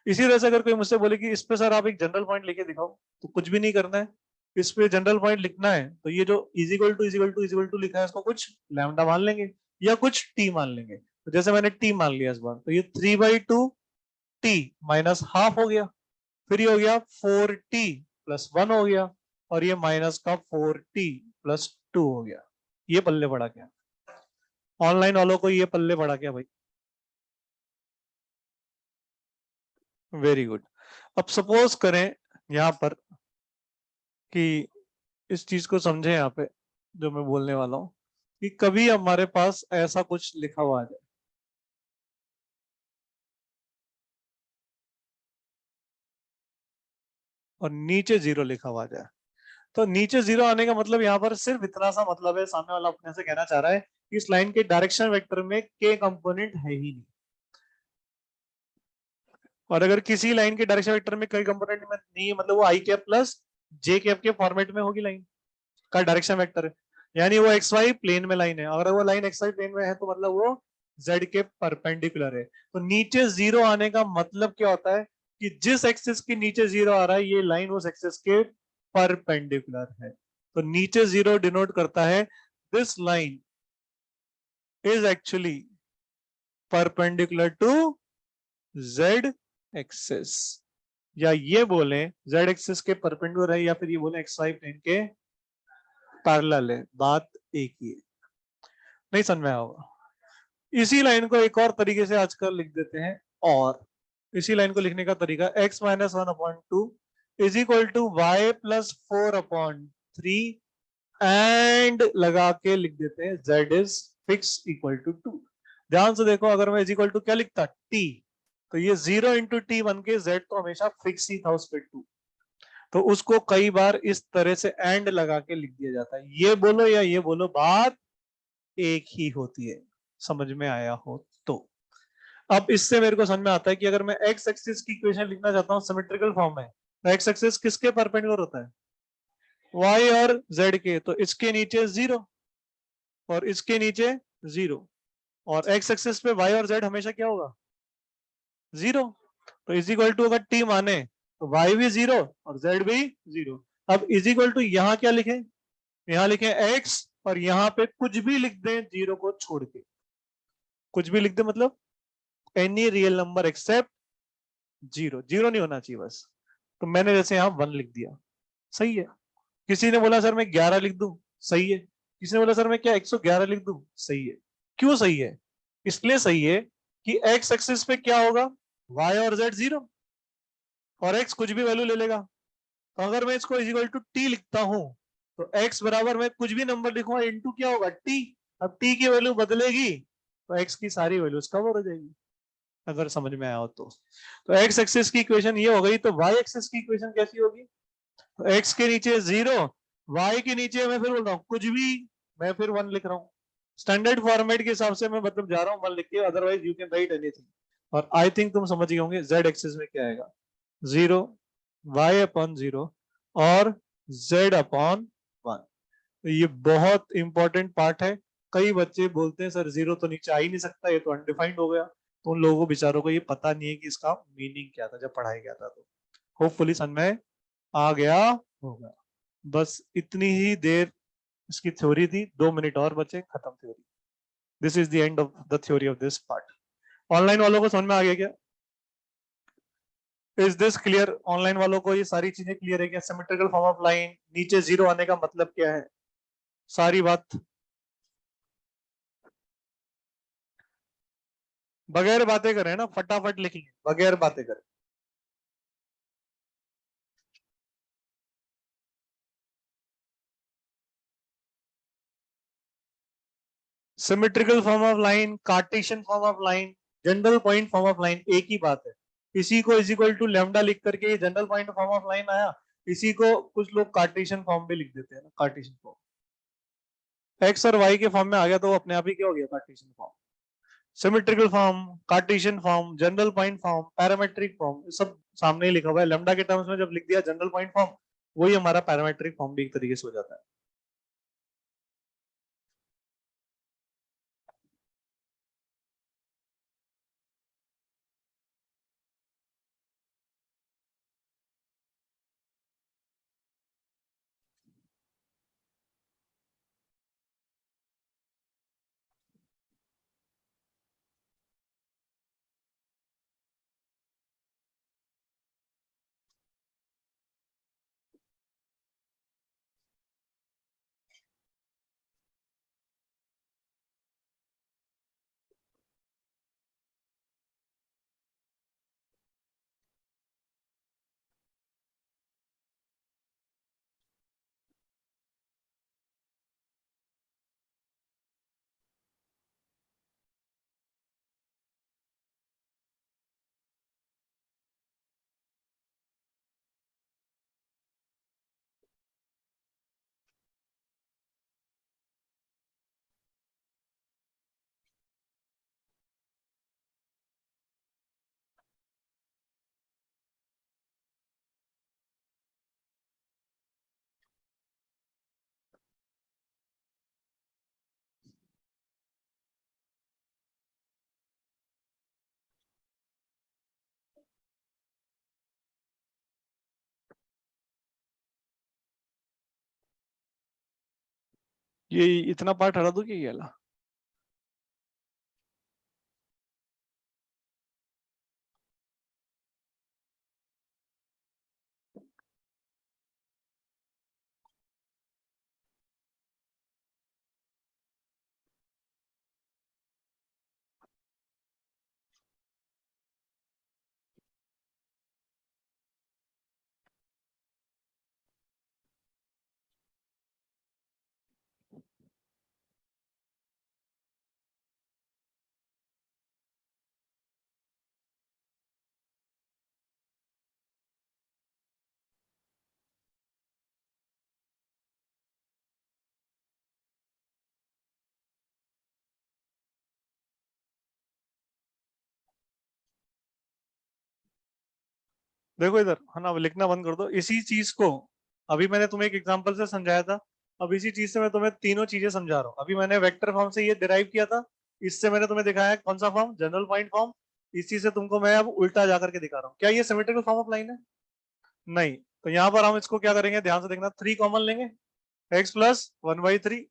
Speaker 1: इसी तरह से अगर कोई मुझसे बोले कि इस पे सर आप एक जनरल पॉइंट लेके दिखाओ, तो कुछ भी नहीं करना है, इस पे जनरल पॉइंट लिखना है तो ये जो इज इक्वल टू लिखा है इसको कुछ लैम्डा मान लेंगे या कुछ टी मान लेंगे। तो जैसे मैंने टी मान लिया इस बार, तो ये 3/2 टी -1/2 हो गया, फिर ये हो गया 4t+1 हो गया, और ये माइनस का 4t+2 हो गया। ये पल्ले पड़ा क्या ऑनलाइन वालों को, ये पल्ले पड़ा क्या भाई? Very good. अब सपोज करें यहां पर कि इस चीज को समझे यहाँ पे जो मैं बोलने वाला हूं, कि कभी हमारे पास ऐसा कुछ लिखा हुआ आ जाए, और नीचे 0 लिखा हुआ आ जाए। तो नीचे 0 आने का मतलब यहाँ पर सिर्फ इतना सा मतलब है, सामने वाला अपने से कहना चाह रहा है कि इस लाइन के डायरेक्शन वेक्टर में के कंपोनेंट है ही नहीं। और अगर किसी लाइन के डायरेक्शन वेक्टर में कई कंपोनेंट में नहीं है, मतलब वो आई कैप प्लस जे कैप के फॉर्मेट में होगी लाइन का डायरेक्शन वेक्टर है, यानी वो एक्स वाई प्लेन में लाइन है। अगर वो लाइन एक्स वाई प्लेन में है तो मतलब वो जेड के परपेंडिकुलर है। तो नीचे 0 आने का मतलब क्या होता है कि जिस एक्सिस के नीचे 0 आ रहा है ये लाइन उस एक्सिस के परपेंडिकुलर है। तो नीचे 0 डिनोट करता है this line is actually perpendicular to z axis, या ये बोले जेड एक्सिस के परपेंडिकुलर है, या फिर ये बोले एक्स वाई प्लेन के पैरेलल है, बात एक ही है। नहीं समझ में आया होगा। इसी लाइन को एक और तरीके से आजकल लिख देते हैं, और इसी लाइन को लिखने का तरीका x-1/2 is equal to y+4/3 and लगा के लिख देते हैं z is fix equal to 2। ध्यान से देखो, अगर मैं इज इक्वल टू क्या लिखता t, तो ये 0 × t बन के z तो हमेशा फिक्स ही था उस पर 2, तो उसको कई बार इस तरह से एंड लगा के लिख दिया जाता है। ये बोलो या ये बोलो, बात एक ही होती है। समझ में आया हो तो अब इससे मेरे को समझ में आता है कि अगर मैं एक्स एक्सिस की इक्वेशन लिखना चाहता हूँ सिमेट्रिकल फॉर्म में, तो एक्स एक्सिस किसके परपेंडिकुलर होता है, वाई और जेड के, तो इसके नीचे 0 और इसके नीचे 0, और एक्स एक्सिस पे वाई और जेड हमेशा क्या होगा, 0। तो इज इक्वल टू अगर टी माने तो वाई भी 0 और जेड भी 0। अब इज इक्वल टू यहाँ क्या लिखे, यहाँ लिखे एक्स, और यहाँ पे कुछ भी लिख दें 0 को छोड़ के, कुछ भी लिख दे मतलब एनी रियल नंबर एक्सेप्ट 0, 0 नहीं होना चाहिए बस। तो मैंने जैसे यहाँ 1 लिख दिया, सही है। किसी ने बोला सर मैं 11 लिख दूं, सही है। किसी ने बोला सर मैं क्या 111 लिख दूं, सही है। क्यों सही है, इसलिए सही है कि एक्स एक्सिस पे क्या होगा, वाई और जेड 0, और एक्स कुछ भी वैल्यू ले लेगा। तो अगर मैं इसको इक्वल टू टी लिखता हूं, तो एक्स बराबर मैं कुछ भी नंबर लिखूंगा इनटू क्या होगा टी। अब टी की वैल्यू बदलेगी तो एक्स की सारी वैल्यूज कवर हो जाएगी, अगर समझ में आया हो तो एक्स एक्सिस की इक्वेशन ये हो गई। तो वाई एक्सिस की इक्वेशन कैसी होगी, तो एक्स के नीचे 0, वाई के नीचे मैं फिर बोल रहा हूँ कुछ भी, मैं फिर 1 लिख रहा हूँ। स्टैंडर्ड फॉर्मेट के हिसाब से मैं मतलब जा रहा हूँ 1 लिख के, otherwise you can write anything. और आई थिंक तुम समझ गए होंगे जेड एक्सिस में क्या आएगा, 0, y/0 और z/1। तो ये बहुत इंपॉर्टेंट पार्ट है। कई बच्चे बोलते हैं सर 0 तो नीचे आ ही नहीं सकता, ये तो अनडिफाइंड हो गया। तो उन लोगों को बेचारों को ये पता नहीं है कि इसका मीनिंग क्या था जब पढ़ाया गया था। तो होपफुली समझ में आ गया होगा। बस इतनी ही देर इसकी थ्योरी थी, 2 मिनट और बचे, खत्म theory. This is the end of the theory of this part. Online वालों को समझ में आ गया क्या? Is this clear? ऑनलाइन वालों को ये सारी चीजें क्लियर है क्या? सिमेट्रिकल फॉर्म ऑफ लाइन, नीचे जीरो आने का मतलब क्या है, सारी बात बगैर बातें करें ना, फटाफट लिखेंगे बगैर बातें करें। Symmetrical form of line, Cartesian form of line, general point form of line, एक ही बात है। इसी को इज इक्वल टू लेमडा लिख करके general point form of line आया। इसी को कुछ लोग कार्टेशियन फॉर्म भी लिख देते हैं ना, कार्टेशियन फॉर्म। एक्स और वाई के फॉर्म में आ गया तो वो अपने आप ही क्या हो गया, Cartesian form. Symmetrical form, Cartesian form, general point form, parametric form, सब सामने ही लिखा हुआ है। लेमडा के टर्म्स में जब लिख दिया जनरल पॉइंट फॉर्म, वही हमारा पैरामेट्रिक फॉर्म भी एक तरीके से हो जाता है। ये इतना पार्ट हटा दो कि ये वाला? देखो इधर है ना, अब लिखना बंद कर दो इसी चीज को। अभी मैंने तुम्हें एक एग्जांपल से समझाया था। अब इसी चीज से मैं तुम्हें तीनों चीजें समझा रहा हूँ। अभी मैंने वेक्टर फॉर्म से ये डिराइव किया था, इससे मैंने तुम्हें दिखाया कौन सा फॉर्म, जनरल पॉइंट फॉर्म। इसी से तुमको मैं अब उल्टा जाकर के दिखा रहा हूँ। क्या ये सिमेट्रिकल फॉर्म ऑफ लाइन है? नहीं। तो यहाँ पर हम इसको क्या करेंगे, ध्यान से देखना, थ्री कॉमन लेंगे, एक्स प्लस 1/3।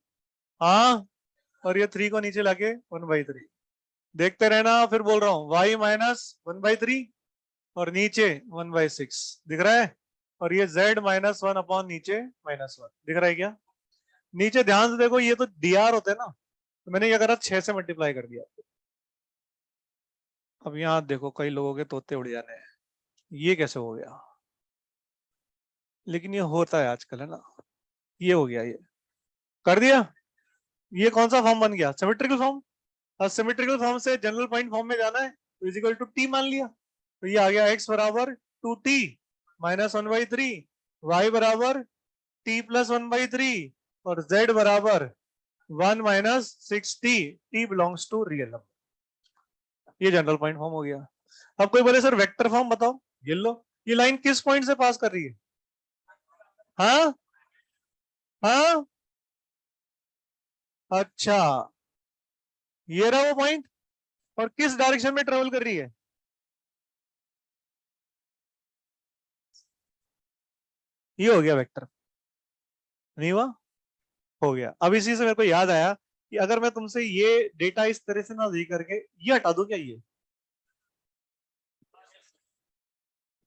Speaker 1: हाँ, और ये थ्री को नीचे लाके 1/3। देखते रहना, फिर बोल रहा हूँ y-1/3 और नीचे 1/6 दिख रहा है। और ये z -1 अपॉन नीचे -1 दिख रहा है क्या? नीचे ध्यान से देखो, ये तो dr होते हैं ना, तो मैंने क्या करा, 6 से मल्टीप्लाई कर दिया। अब यहाँ देखो, कई लोगों के तोते उड़ जाने हैं, ये कैसे हो गया? लेकिन ये होता है आजकल, है ना। ये हो गया, ये कर दिया। ये कौन सा फॉर्म बन गया, सिमेट्रिकल फॉर्म। और सिमेट्रिकल फॉर्म से जनरल पॉइंट फॉर्म में जाना है, तो इजिकल टू टी मान लिया। तो ये आ गया x बराबर 2t -1/3, y बराबर t प्लस 1/3 और z बराबर 1 - 6t, t belongs to real number. ये जनरल पॉइंट फॉर्म हो गया। अब कोई बोले सर वेक्टर फॉर्म बताओ। ये लो, ये लाइन किस पॉइंट से पास कर रही है? हाँ, हाँ, अच्छा, ये रहा वो पॉइंट। और किस डायरेक्शन में ट्रेवल कर रही है? ये हो गया वेक्टर, नहीं हुआ? हो गया। अब इसी से मेरे को याद आया कि अगर मैं तुमसे ये डेटा इस तरह से ना दे करके ये हटा दूं क्या? ये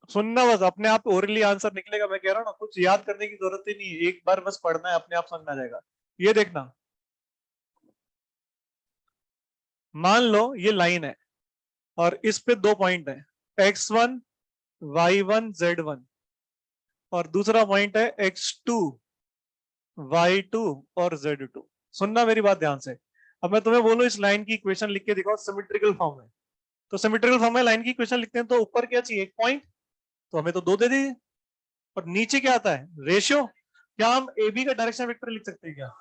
Speaker 1: सुनना, बस अपने आप ओरली आंसर निकलेगा। मैं कह रहा हूँ ना, कुछ याद करने की जरूरत ही नहीं है, एक बार बस पढ़ना है, अपने आप समझ में आ जाएगा। ये देखना, मान लो ये लाइन है और इस पे दो पॉइंट है, x1 y1 z1, और दूसरा पॉइंट है x2 y2 और z2। सुनना मेरी बात ध्यान से। अब मैं तुम्हें बोलूं इस लाइन की इक्वेशन लिख के दिखाओ सिमेट्रिकल फॉर्म में, तो सिमेट्रिकल फॉर्म में लाइन की इक्वेशन लिखते हैं तो ऊपर क्या चाहिए? एक पॉइंट। तो हमें तो दो दे दीजिए। और नीचे क्या आता है? रेशियो। क्या हम ए बी का डायरेक्शन वेक्टर लिख सकते हैं क्या?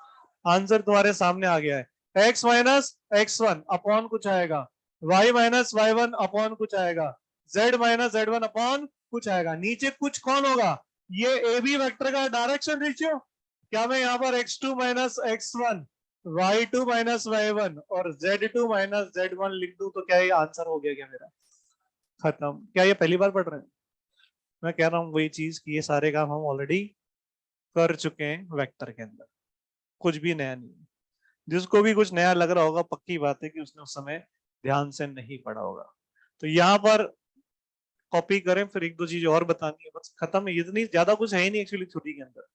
Speaker 1: आंसर तुम्हारे सामने आ गया है, x माइनस x1 अपॉन कुछ आएगा, y माइनस y1 अपॉन कुछ आएगा, z माइनस z1 अपॉन कुछ आएगा। नीचे कुछ कौन होगा? ये ए बी वेक्टर का डायरेक्शन रेशियो। क्या मैं यहाँ पर x2 minus x1, y2 minus y1 और z2 माइनस z1 लिख दूं तो क्या ये आंसर हो गया क्या मेरा? खत्म। क्या ये पहली बार पढ़ रहे हैं? मैं कह रहा हूँ वही चीज कि ये सारे काम हम ऑलरेडी कर चुके हैं वेक्टर के अंदर, कुछ भी नया नहीं है। जिसको भी कुछ नया लग रहा होगा, पक्की बात है कि उसने उस समय ध्यान से नहीं पढ़ा होगा। तो यहाँ पर कॉपी करें, फिर एक दो चीज और बतानी है, बस खत्म है। इतनी ज्यादा कुछ है ही नहीं एक्चुअली थ्योरी के अंदर।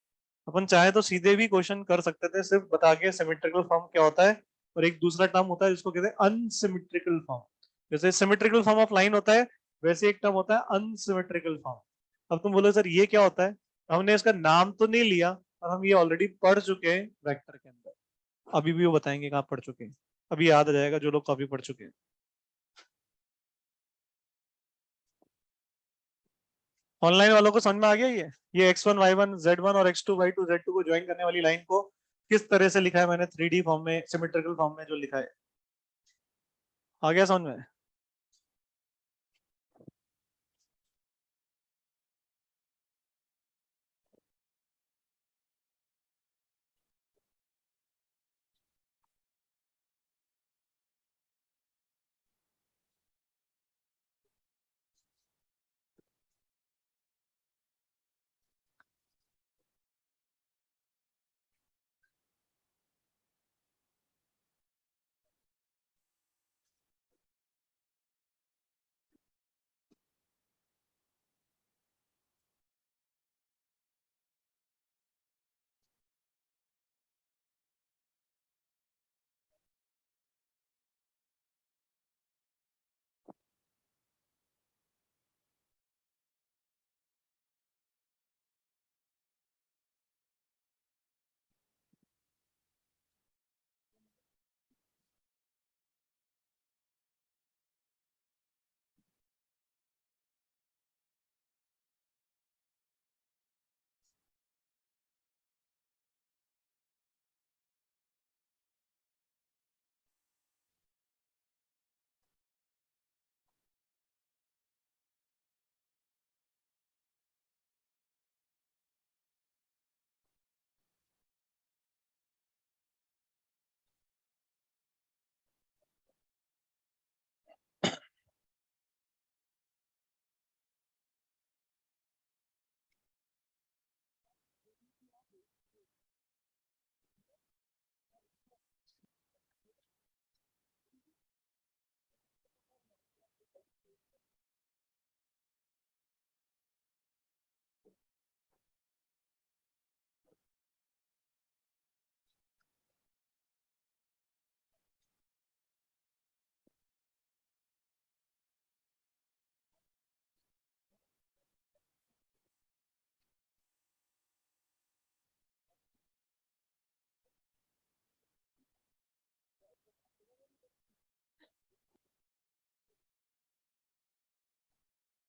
Speaker 1: अपन चाहे तो सीधे भी क्वेश्चन कर सकते थे, सिर्फ बता के सिमेट्रिकल फॉर्म क्या होता है, और एक दूसरा टर्म होता है जिसको कहते हैं अनसिमेट्रिकल फॉर्म। जैसे सिमेट्रिकल फॉर्म ऑफ लाइन होता है, वैसे एक टर्म होता है अनसिमेट्रिकल फॉर्म। अब तुम बोलो सर ये क्या होता है? हमने इसका नाम तो नहीं लिया, और हम ये ऑलरेडी पढ़ चुके हैं वेक्टर के अंदर। अभी भी वो बताएंगे कहाँ पढ़ चुके हैं, अभी याद आ जाएगा जो लोग काफी पढ़ चुके हैं। ऑनलाइन वालों को समझ में आ गया ये x1 y1 z1 और x2 y2 z2 को ज्वाइन करने वाली लाइन को किस तरह से लिखा है मैंने 3D फॉर्म में, सिमेट्रिकल फॉर्म में जो लिखा है? आ गया समझ में?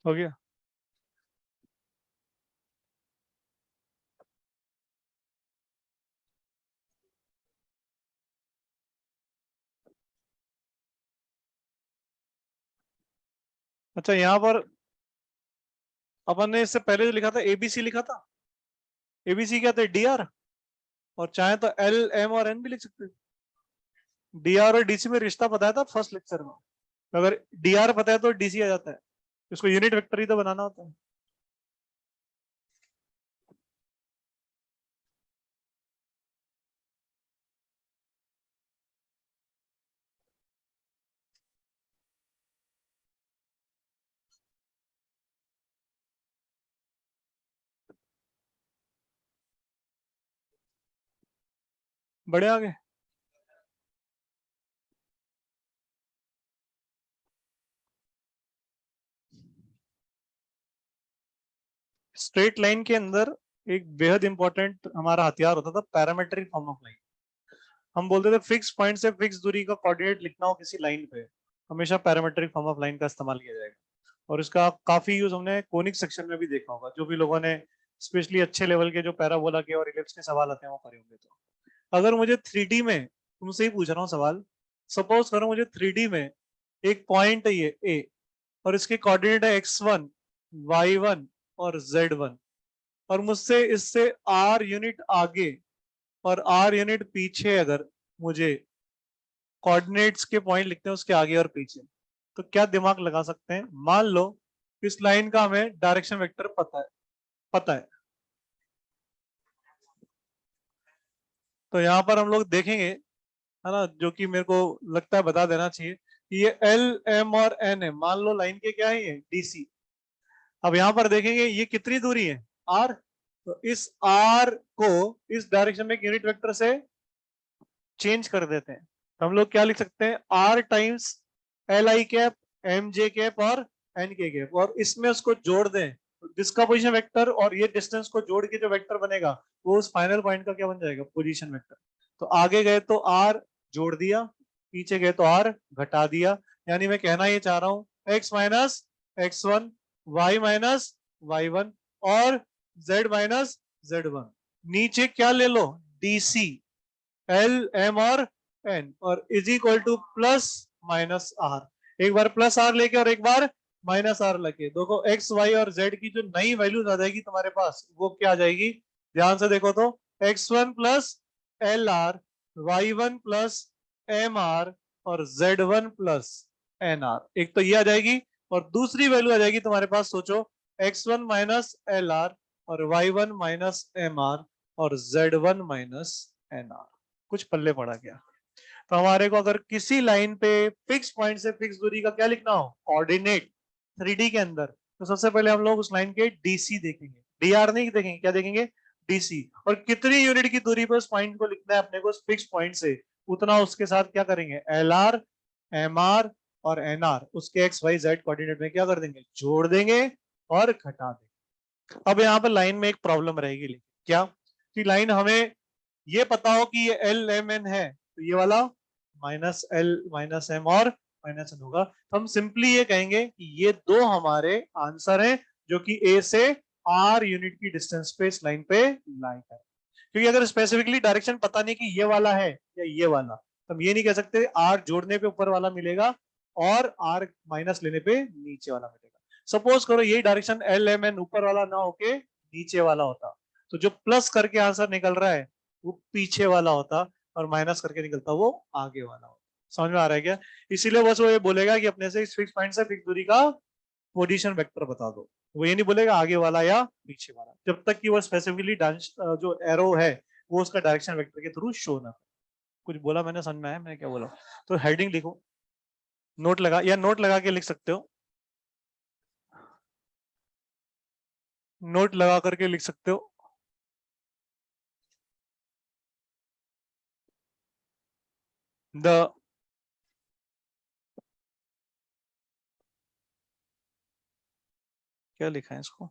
Speaker 1: हो गया। अच्छा, यहाँ पर अपन ने इससे पहले जो लिखा था एबीसी लिखा था, एबीसी क्या था? D R. और चाहे तो एल एम और एन भी लिख सकते हैं। डी आर और डीसी में रिश्ता बताया था फर्स्ट लेक्चर में। अगर dr पता है तो dc आ जाता है, इसको यूनिट वेक्टर ही तो बनाना होता है। बड़े आगे स्ट्रेट लाइन के अंदर एक बेहद इंपॉर्टेंट हमारा हथियार होता था, पैरामेट्रिक फॉर्म ऑफ लाइन। हम बोलते थे फिक्स पॉइंट से फिक्स दूरी का कोऑर्डिनेट लिखना हो किसी लाइन पे, हमेशा पैरामेट्रिक फॉर्म ऑफ लाइन का इस्तेमाल किया जाएगा। और इसका काफी यूज हमने कोनिक सेक्शन में भी देखा होगा, जो भी लोगों ने स्पेशली अच्छे लेवल के जो पैराबोला के और इलिप्स के सवाल आते हैं वो करे होंगे। तो अगर मुझे 3D में, तुमसे ही पूछ रहा हूँ सवाल, सपोज करो मुझे 3D में एक पॉइंट है ये ए, और इसके कोऑर्डिनेट है x1, y1 और z1, और मुझसे इससे r यूनिट आगे और r यूनिट पीछे अगर मुझे कोऑर्डिनेट्स के पॉइंट लिखते हैं उसके आगे और पीछे, तो क्या दिमाग लगा सकते हैं? मान लो इस लाइन का हमें डायरेक्शन वेक्टर पता है। तो यहाँ पर हम लोग देखेंगे, है ना, जो कि मेरे को लगता है बता देना चाहिए कि ये एल एम और एन है, मान लो लाइन के क्या है, ये डीसी। अब यहाँ पर देखेंगे ये कितनी दूरी है, आर। तो इस आर को इस डायरेक्शन में एक यूनिट वेक्टर से चेंज कर देते हैं, तो हम लोग क्या लिख सकते हैं, r times l i cap, m j cap और एन के कैप, और इसमें उसको जोड़ दें, जिसका पोजीशन वेक्टर और ये डिस्टेंस को जोड़ के जो वेक्टर बनेगा वो उस फाइनल पॉइंट का क्या बन जाएगा, पोजीशन वेक्टर। तो आगे गए तो आर जोड़ दिया, पीछे गए तो आर घटा दिया। यानी मैं कहना ये चाह रहा हूं, x minus x1, Y minus y1 और z माइनस z1। नीचे क्या ले लो, डीसी, एल एम और एन, और is equal to plus minus r. एक बार प्लस आर लेके और एक बार माइनस आर लेके, देखो एक्स वाई और जेड की जो नई वैल्यूज आ जाएगी तुम्हारे पास वो क्या आ जाएगी, ध्यान से देखो तो, x1 plus l r, y1 plus m r और z1 प्लस एन आर। एक तो ये आ जाएगी, और दूसरी वैल्यू आ जाएगी तुम्हारे पास, सोचो, x1 माइनस एल आर और y1 माइनस एम आर और z1 माइनस एन आर। कुछ पल्ले पड़ा गया। तो हमारे को अगर किसी लाइन पे फिक्स पॉइंट से फिक्स दूरी का क्या लिखना हो, कोऑर्डिनेट 3D के अंदर, तो सबसे पहले हम लोग उस लाइन के डीसी देखेंगे, डीआर नहीं देखेंगे, क्या देखेंगे, डीसी। और कितनी यूनिट की दूरी पर उस पॉइंट को लिखना है अपने को फिक्स पॉइंट से, उतना उसके साथ क्या करेंगे, एल आर, एम आर और एन आर उसके एक्स वाई जेड कोऑर्डिनेट में क्या कर देंगे, जोड़ देंगे और घटा देंगे। अब यहाँ पर लाइन में एक प्रॉब्लम रहेगी, लेकिन क्या, कि लाइन हमें ये पता हो कि ये एल एम एन है, तो ये वाला माइनस एल माइनस एम और माइनस एन होगा, तो हम सिंपली ये कहेंगे कि ये दो हमारे आंसर हैं, जो कि ए से आर यूनिट की डिस्टेंस पे इस लाइन पे लाई है। क्योंकि अगर स्पेसिफिकली डायरेक्शन पता नहीं कि ये वाला है या ये वाला, तो हम ये नहीं कह सकते आर जोड़ने पे ऊपर वाला मिलेगा और आर माइनस लेने पे नीचे वाला मिलेगा। सपोज करो यही डायरेक्शन एल एम एन ऊपर वाला ना होके नीचे वाला होता, तो जो प्लस करके आंसर निकल रहा है वो पीछे वाला होता, और माइनस करके निकलता वो आगे वाला होता। समझ में आ रहा है क्या? इसीलिए बस वो ये बोलेगा कि अपने से इस फिक्स पॉइंट से फिक्स दूरी का पोजीशन वेक्टर बता दो, वो ये नहीं बोलेगा आगे वाला या पीछे वाला, जब तक कि वो स्पेसिफिकली जो एरो है वो उसका डायरेक्शन वेक्टर के थ्रू शो ना। कुछ बोला मैंने, समझ में आया मैंने क्या बोला? तो हेडिंग लिखो, नोट लगा या नोट लगा के लिख सकते हो, नोट लगा करके लिख सकते हो। द क्या लिखा है इसको,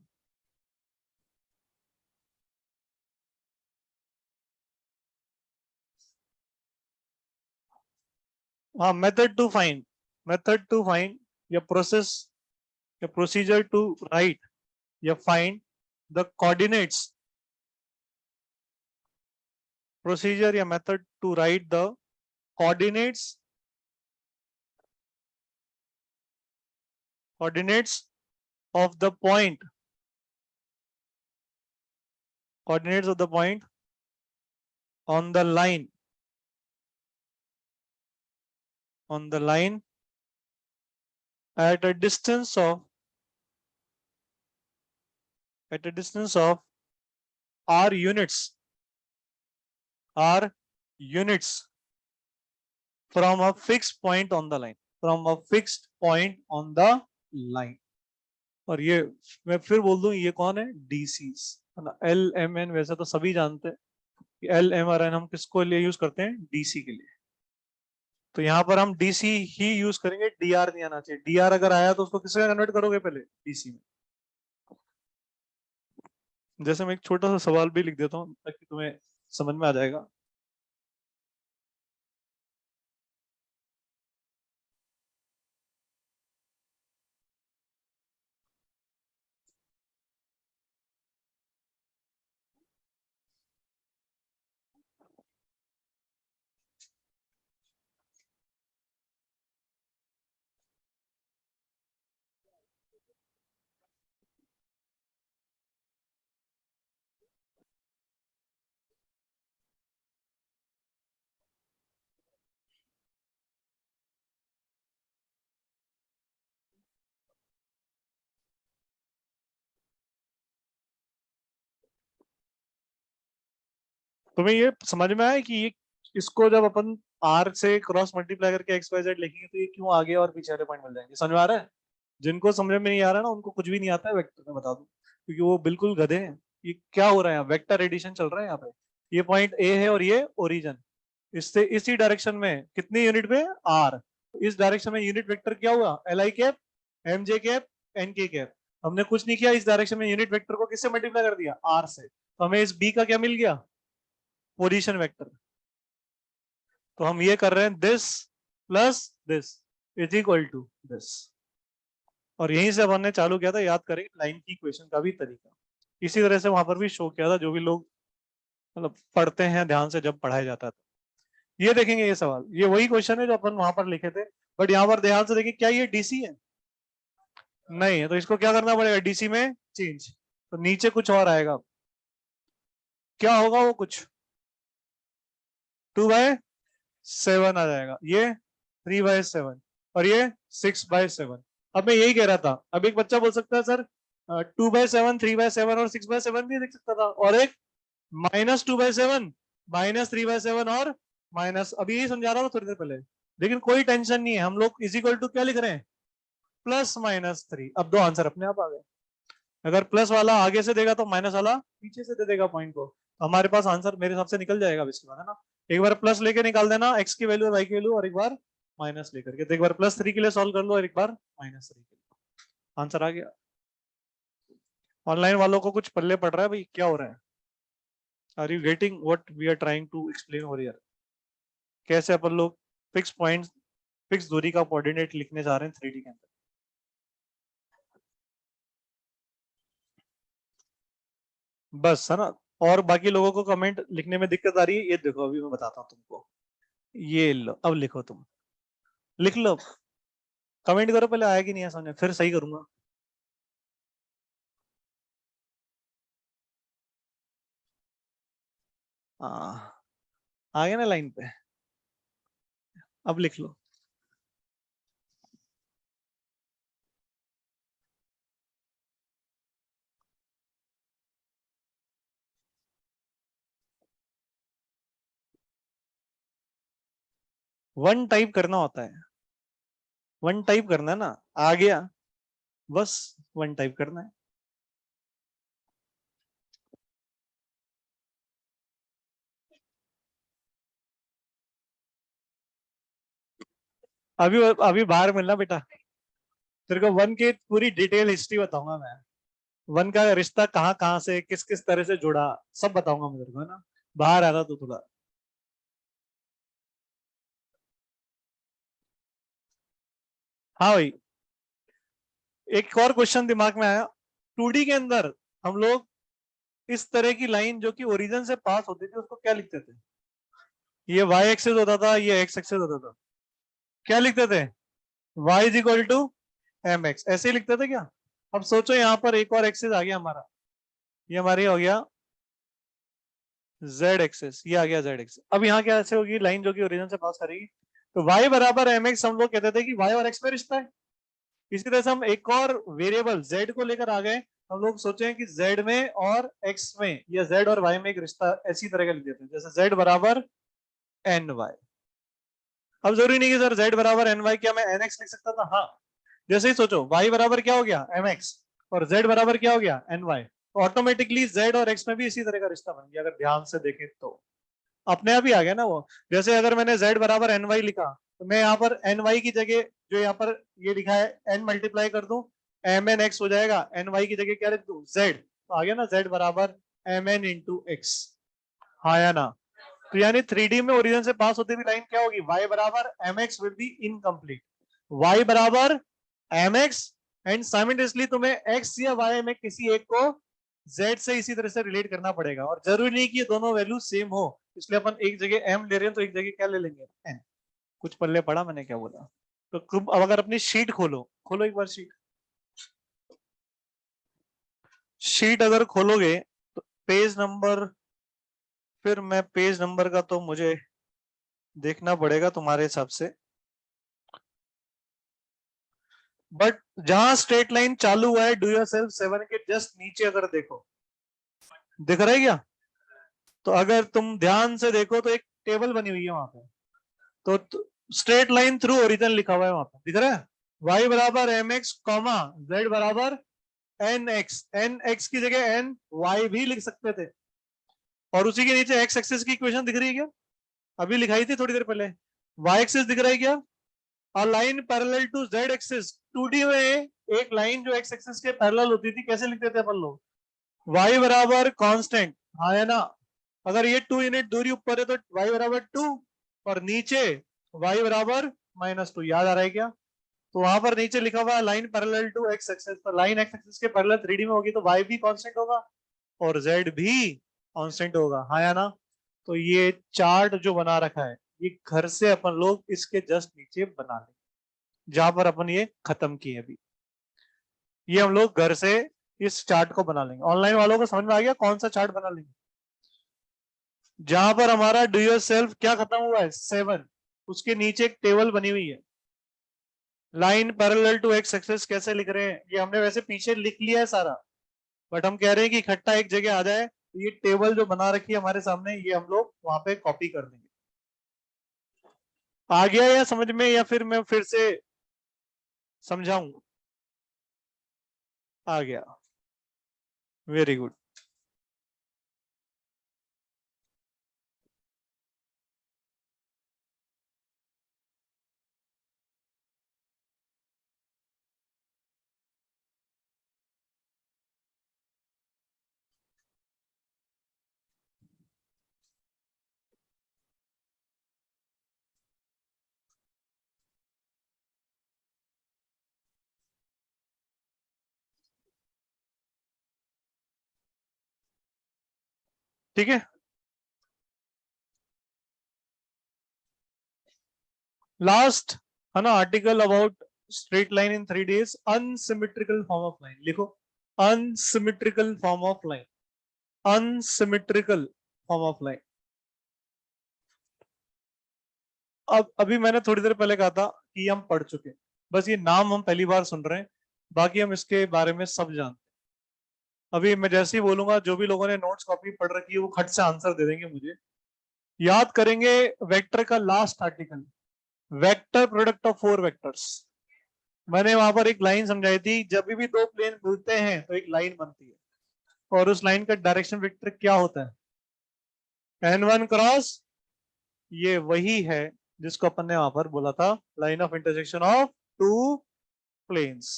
Speaker 1: हाँ, मेथड टू फाइंड या प्रोसेस या प्रोसीजर टू राइट या फाइंड द कोऑर्डिनेट्स, प्रोसीजर या method to write the coordinates coordinates of the point, coordinates of the point on the line, on the line at a distance of r units from a fixed point on the line, और ये मैं फिर बोल दूं, ये कौन है? डीसीस, है ना। एल एम एन वैसे तो सभी जानते हैं कि एल एम आर एन हम किसको लिए यूज करते हैं? डीसी के लिए। तो यहाँ पर हम डीसी ही यूज करेंगे, डीआर नहीं आना चाहिए। डीआर अगर आया तो उसको किसमें कन्वर्ट करोगे? पहले डीसी में। जैसे मैं एक छोटा सा सवाल भी लिख देता हूँ ताकि तुम्हें समझ में आ जाएगा। तुम्हें ये समझ में आया कि ये इसको जब अपन आर से क्रॉस मल्टीप्लाई करके एक्स वाई जेड लिखेंगे तो ये क्यों आगे और पीछे वाले पॉइंट मिल जाएंगे? समझ में आ रहा है? जिनको समझ में नहीं आ रहा ना, उनको कुछ भी नहीं आता है वेक्टर में, बता दूं, क्योंकि वो बिल्कुल गधे हैं। ये क्या हो रहा है? वेक्टर एडिशन चल रहा है यहाँ पे। ये पॉइंट ए है और ये ओरिजिन, इससे इसी डायरेक्शन में कितनी यूनिट पे? आर। इस डायरेक्शन में यूनिट वेक्टर क्या हुआ? L i cap, m j cap, n k cap. हमने कुछ नहीं किया, इस डायरेक्शन में यूनिट वेक्टर को किससे मल्टीप्लाई कर दिया? आर से। तो हमें इस बी का क्या मिल गया? Position vector. तो हम ये कर रहे हैं, this plus this is equal to this. और यहीं से अपन ने चालू किया था, याद करेंगे लाइन की इक्वेशन का भी तरीका। इसी तरह से वहां पर भी शो किया था, जो भी लोग मतलब पढ़ते हैं ध्यान से, जब पढ़ाया जाता था। ये देखेंगे, ये सवाल, ये वही क्वेश्चन है जो अपन वहां पर लिखे थे, बट यहाँ पर ध्यान से देखिए, क्या ये डीसी है? नहीं है। तो इसको क्या करना पड़ेगा? डीसी में चेंज। तो नीचे कुछ और आएगा, क्या होगा वो? कुछ 2/7 आ जाएगा, ये 3/7, और ये 6/7। अब मैं यही कह रहा था, अब एक बच्चा बोल सकता है सर 2/7, 3/7 और 6/7 भी देख सकता था, और एक -2/7, -3/7 और माइनस, अभी यही समझा रहा था थोड़ी देर पहले। लेकिन कोई टेंशन नहीं है, हम लोग इज इक्वल टू क्या लिख रहे हैं? +-3। अब दो आंसर अपने आप आ गए। अगर प्लस वाला आगे से देगा तो माइनस वाला पीछे से दे देगा पॉइंट को, तो हमारे पास आंसर मेरे हिसाब से निकल जाएगा अब इसके बाद, है ना। एक बार प्लस लेके निकाल देना एक्स की वैल्यू और वाई की वैल्यू, और एक बार माइनस लेकर के, तो एक बार +3 के लिए सॉल्व कर लो और एक बार -3 के लिए। आंसर आ गया। ऑनलाइन वालों को कुछ पल्ले पड़ रहा है भाई, क्या हो रहा है? Are you getting what we are trying to explain over here? कैसे अपन लोग फिक्स पॉइंट, फिक्स दूरी का कोऑर्डिनेट लिखने जा रहे हैं 3D के अंदर। बस, है ना। और बाकी लोगों को कमेंट लिखने में दिक्कत आ रही है, ये देखो अभी मैं बताता हूँ तुमको। ये लो, अब लिखो तुम, लिख लो। कमेंट करो पहले, आया कि नहीं है समझ में, फिर सही करूंगा। हाँ, आ गया ना लाइन पे? अब लिख लो। वन टाइप करना होता है, वन टाइप करना है ना। आ गया, बस वन टाइप करना है। अभी अभी बाहर मिलना बेटा, तेरे को वन की पूरी डिटेल हिस्ट्री बताऊंगा मैं। वन का रिश्ता कहाँ कहाँ से किस किस तरह से जुड़ा, सब बताऊंगा मैं तेरे को, है ना। बाहर आ रहा तो थोड़ा। हाँ भाई, एक और क्वेश्चन दिमाग में आया। 2D के अंदर हम लोग इस तरह की लाइन जो कि ओरिजिन से पास होती थी उसको क्या लिखते थे? ये वाई एक्सिस होता था, ये एक्स एक्सिस होता था। क्या लिखते थे? y is equal to m x, ऐसे ही लिखते थे क्या? अब सोचो यहाँ पर एक और एक्सिस आ गया हमारा, ये हमारी हो गया z एक्सिस, ये आ गया z एक्सिस। अब यहाँ क्या ऐसे होगी लाइन जो कि ओरिजिन से पास करेगी? तो y बराबर एम एक्स, हम लोग कहते थे कि y और x में रिश्ता है। इसी तरह से हम एक और वेरिएबल z को लेकर आ गए। हम लोग सोचे कि z में और x में या z और y में एक रिश्ता ऐसी तरह का लिख देते हैं, जैसे z बराबर ny। अब जरूरी नहीं कि सर z बराबर ny, क्या मैं nx लिख सकता था? हाँ। जैसे ही सोचो y बराबर क्या हो गया mx और z बराबर क्या हो गया ny, ऑटोमेटिकली z और x में भी इसी तरह का रिश्ता बन गया। अगर ध्यान से देखें तो अपने आप ही आ गया ना वो। जैसे अगर मैंने z बराबर ny लिखा तो मैं यहाँ पर ny की जगह जो यहाँ पर ये लिखा है n मल्टीप्लाई कर दूं, mn x हो जाएगा। ny की जगह क्या लिख दूं? z, तो आ गया ना z बराबर mn इंटू x। हाँ या ना? तो यानी 3D में ओरिजिन से पास होती हुई लाइन क्या होगी? y बराबर mx will be incomplete, y बराबर mx एंड साइमल्टेनियसली तुम्हें x या y में किसी एक को z से इसी तरह से रिलेट करना पड़ेगा। और जरूरी नहीं कि ये दोनों वैल्यू सेम हो, इसलिए अपन एक जगह m ले रहे हैं तो एक जगह क्या ले लेंगे? n। कुछ पल्ले पड़ा मैंने क्या बोला? तो तुम अब अगर अपनी शीट खोलो, खोलो एक बार शीट। शीट अगर खोलोगे तो पेज नंबर, फिर मैं पेज नंबर का तो मुझे देखना पड़ेगा तुम्हारे हिसाब से, बट जहां स्ट्रेट लाइन चालू हुआ है डू योर सेल्फ 7 के जस्ट नीचे अगर देखो, दिख रहा है क्या? तो अगर तुम ध्यान से देखो तो एक टेबल बनी हुई है वहां पे, तो स्ट्रेट लाइन थ्रू ओरिजिन लिखा हुआ है वहां पे, दिख रहा है? y बराबर एम एक्स कॉमा z बराबर एन एक्स की जगह एन वाई भी लिख सकते थे। और उसी के नीचे एक्स एक्सिस की इक्वेशन दिख रही है क्या? अभी लिखाई थी थोड़ी देर पहले। वाई एक्सिस दिख रहा है क्या? A line parallel to z axis. 2D में एक लाइन जो एक्स एक्सिस के पैरेलल होती थी कैसे लिखते थे अपन लोग? y बराबर कांस्टेंट, हाँ है ना? अगर ये 2 यूनिट दूरी ऊपर है तो y बराबर 2 और नीचे y बराबर -2। याद आ रहा है क्या? तो वहां पर नीचे लिखा हुआ है line parallel to x axis, तो लाइन एक्स एक्सिस के पैरेलल 3D में होगी तो y भी कांस्टेंट होगा और z भी कांस्टेंट होगा, हाँ या ना? तो ये चार्ट जो बना रखा है ये घर से अपन लोग इसके जस्ट नीचे बना लेंगे जहां पर अपन ये खत्म किए अभी। ये हम लोग घर से इस चार्ट को बना लेंगे। ऑनलाइन वालों को समझ में आ गया कौन सा चार्ट बना लेंगे? जहां पर हमारा डू योर सेल्फ क्या खत्म हुआ है 7, उसके नीचे एक टेबल बनी हुई है line parallel to x axis. कैसे लिख रहे हैं? ये हमने वैसे पीछे लिख लिया है सारा, बट हम कह रहे हैं कि इकट्ठा एक जगह आ जाए तो ये टेबल जो बना रखी है हमारे सामने ये हम लोग वहां पे कॉपी कर देंगे। आ गया या समझ में, या फिर मैं फिर से समझाऊं? आ गया, वेरी गुड। ठीक है, लास्ट है ना article about straight line in 3 days, unsymmetrical form of line लिखो। Unsymmetrical form of line, unsymmetrical form of line. अब अभी मैंने थोड़ी देर पहले कहा था कि हम पढ़ चुके हैं, बस ये नाम हम पहली बार सुन रहे हैं, बाकी हम इसके बारे में सब जानते हैं। अभी मैं जैसे ही बोलूंगा जो भी लोगों ने नोट्स कॉपी पढ़ रखी है वो खट से आंसर दे देंगे मुझे। याद करेंगे वेक्टर का last article, vector product of 4 vectors. मैंने वहां पर एक लाइन समझाई थी, जब भी दो प्लेन मिलते हैं तो एक लाइन बनती है और उस लाइन का डायरेक्शन वेक्टर क्या होता है? n1 क्रॉस, ये वही है जिसको अपन ने वहां पर बोला था line of intersection of two planes.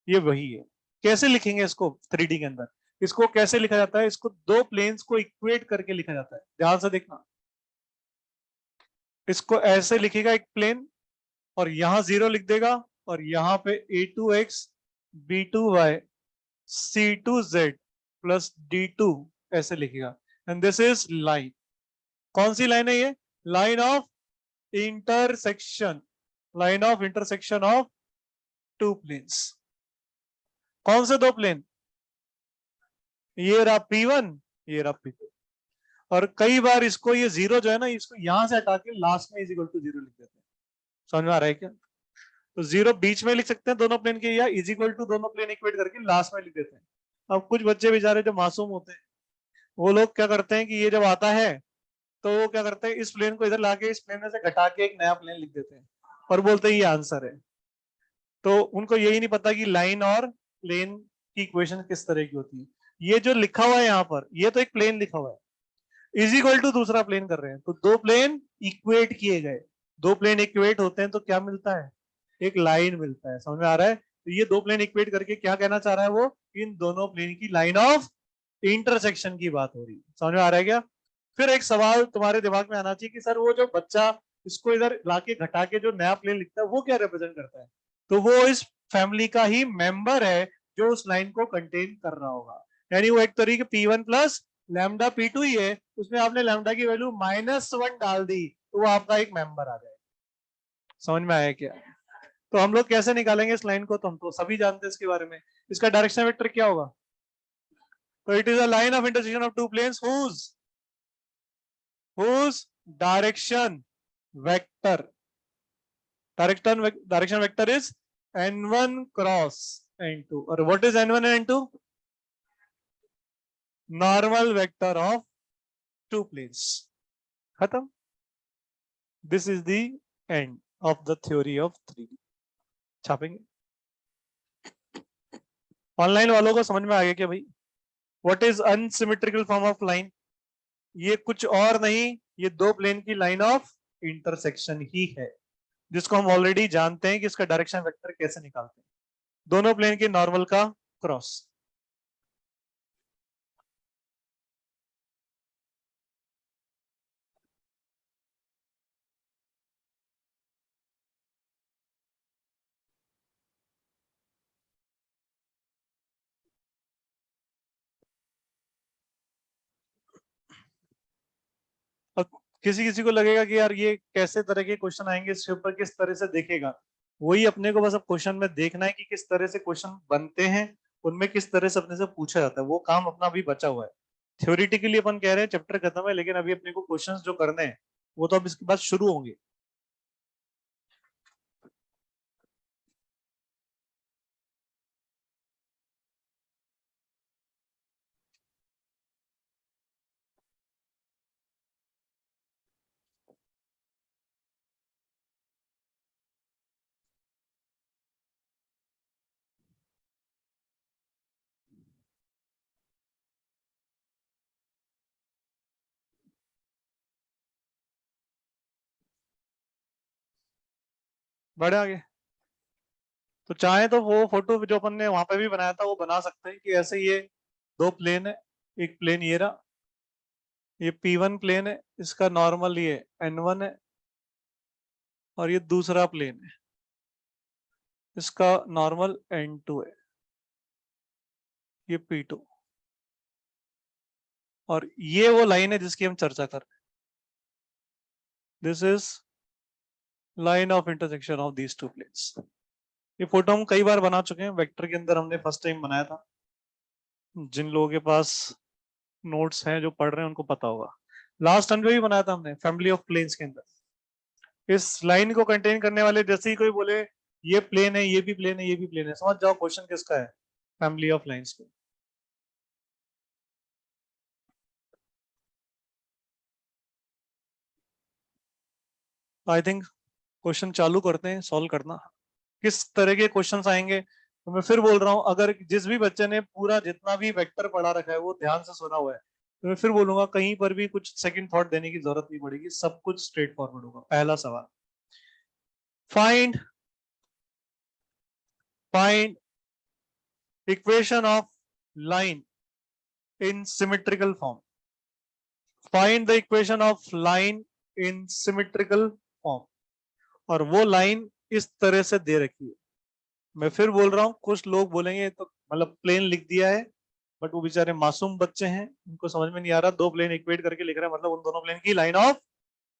Speaker 1: ये वही है। कैसे लिखेंगे इसको 3D के अंदर? इसको कैसे लिखा जाता है? इसको दो प्लेन्स को इक्वेट करके लिखा जाता है, ध्यान से देखना। इसको ऐसे लिखेगा एक प्लेन और यहां 0 लिख देगा और यहाँ पे a2x b2y c2z plus d2 ऐसे लिखेगा एंड दिस इज लाइन। कौन सी लाइन है ये? Line of intersection, line of intersection of two planes. कौन से दो प्लेन? ये रहा P1, ये रहा P2। और कई बार इसको ये 0 जो है ना इसको यहां से हटा के लास्ट में इज इक्वल टू 0 लिख देते हैं। समझ में आ रहा है क्या? तो जीरो बीच में लिख सकते हैं दोनों प्लेन के, या इज इक्वल टू दोनों प्लेन इक्वेट करके लास्ट में लिख देते हैं। अब कुछ बच्चे बेचारे जो मासूम होते हैं वो लोग क्या करते हैं कि ये जब आता है तो वो क्या करते हैं, इस प्लेन को इधर लाके इस प्लेन में से घटा के एक नया प्लेन लिख देते हैं और बोलते हैं ये आंसर है। तो उनको यही नहीं पता कि लाइन और प्लेन की इक्वेशन किस तरह की होती है। ये जो लिखा हुआ है यहाँ पर, ये तो एक प्लेन लिखा हुआ है, इज इक्वल टू दूसरा प्लेन कर रहे हैं, तो दो प्लेन इक्वेट किए गए। दो प्लेन इक्वेट होते हैं तो क्या मिलता है, एक लाइन मिलता है। समझ में आ रहा है? तो ये दो प्लेन इक्वेट करके क्या कहना चाह रहा है वो, इन दोनों प्लेन की लाइन ऑफ इंटरसेक्शन की बात हो रही है। समझ में आ रहा है क्या? फिर एक सवाल तुम्हारे दिमाग में आना चाहिए कि सर वो जो बच्चा इसको इधर लाके घटा के जो नया प्लेन लिखता है वो क्या रिप्रेजेंट करता है? तो वो इस फैमिली का ही मेंबर है जो उस लाइन को कंटेन कर रहा होगा। यानी वो एक तरीके P1 प्लस लैम्डा P2 ही है, उसमें आपने लैम्डा की वैल्यू -1 डाल दी तो वो आपका एक मेंबर आ जाएगा। समझ में आया क्या? तो हम लोग कैसे निकालेंगे इस लाइन को, तो हम तो सभी जानते हैं इसके बारे में। इसका डायरेक्शन वेक्टर क्या होगा? तो it is a line of intersection of two planes whose direction vector direction vector is n1 cross n2, or what is n1 and n2? Normal vector of two planes. खत्म. This is the end of the theory of 3D. छापेंगे ऑनलाइन वालों को समझ में आ गया क्या भाई? What is unsymmetrical form of line? ये कुछ और नहीं, ये दो प्लेन की लाइन ऑफ इंटरसेक्शन ही है, जिसको हम ऑलरेडी जानते हैं कि इसका डायरेक्शन वेक्टर कैसे निकालते हैं। दोनों प्लेन के नॉर्मल का क्रॉस। अब किसी किसी को लगेगा कि यार ये कैसे तरह के क्वेश्चन आएंगे, इसके ऊपर किस तरह से देखेगा। वही अपने को बस अब क्वेश्चन में देखना है कि किस तरह से क्वेश्चन बनते हैं, उनमें किस तरह से अपने से पूछा जाता है, वो काम अपना अभी बचा हुआ है। थ्योरेटिकली अपन कह रहे हैं चैप्टर खत्म है, लेकिन अभी अपने को क्वेश्चंस जो करने हैं वो तो अब इसके बाद शुरू होंगे। बढ़े आगे। तो चाहे तो वो फोटो जो अपन ने वहां पे भी बनाया था वो बना सकते हैं कि ऐसे ये दो प्लेन है, एक प्लेन ये रहा, ये P1 प्लेन है, इसका नॉर्मल ये N1 है, और ये दूसरा प्लेन है, इसका नॉर्मल N2 है, ये P2। और ये वो लाइन है जिसकी हम चर्चा कर रहे हैं। This is line of intersection of these two planes. ये फोटो हम कई बार बना चुके हैं, वेक्टर के अंदर हमने फर्स्ट टाइम बनाया था। जिन लोगों के पास नोट्स हैं जो पढ़ रहे हैं उनको पता होगा। लास्ट टाइम जो भी बनाया था हमने फैमिली ऑफ प्लेन्स के अंदर, इस लाइन को कंटेन करने वाले जैसे ही कोई बोले ये प्लेन है, ये भी प्लेन है, ये भी प्लेन है, समझ जाओ क्वेश्चन किसका है, फैमिली ऑफ लाइंस को। आई थिंक क्वेश्चन चालू करते हैं सॉल्व करना। किस तरह के क्वेश्चंस आएंगे तो मैं फिर बोल रहा हूं, अगर जिस भी बच्चे ने पूरा जितना भी वेक्टर पढ़ा रखा है वो ध्यान से सुना हुआ है, तो मैं फिर बोलूंगा कहीं पर भी कुछ सेकंड थॉट देने की जरूरत नहीं पड़ेगी, सब कुछ स्ट्रेट फॉरवर्ड होगा। पहला सवाल, find find equation of line in symmetrical form. Find the equation of line in symmetrical form. और वो लाइन इस तरह से दे रखी है। मैं फिर बोल रहा हूं, कुछ लोग बोलेंगे तो मतलब प्लेन लिख दिया है, बट वो बेचारे मासूम बच्चे हैं, उनको समझ में नहीं आ रहा, दो प्लेन इक्वेट करके लिख रहे हैं, मतलब उन दोनों प्लेन की लाइन ऑफ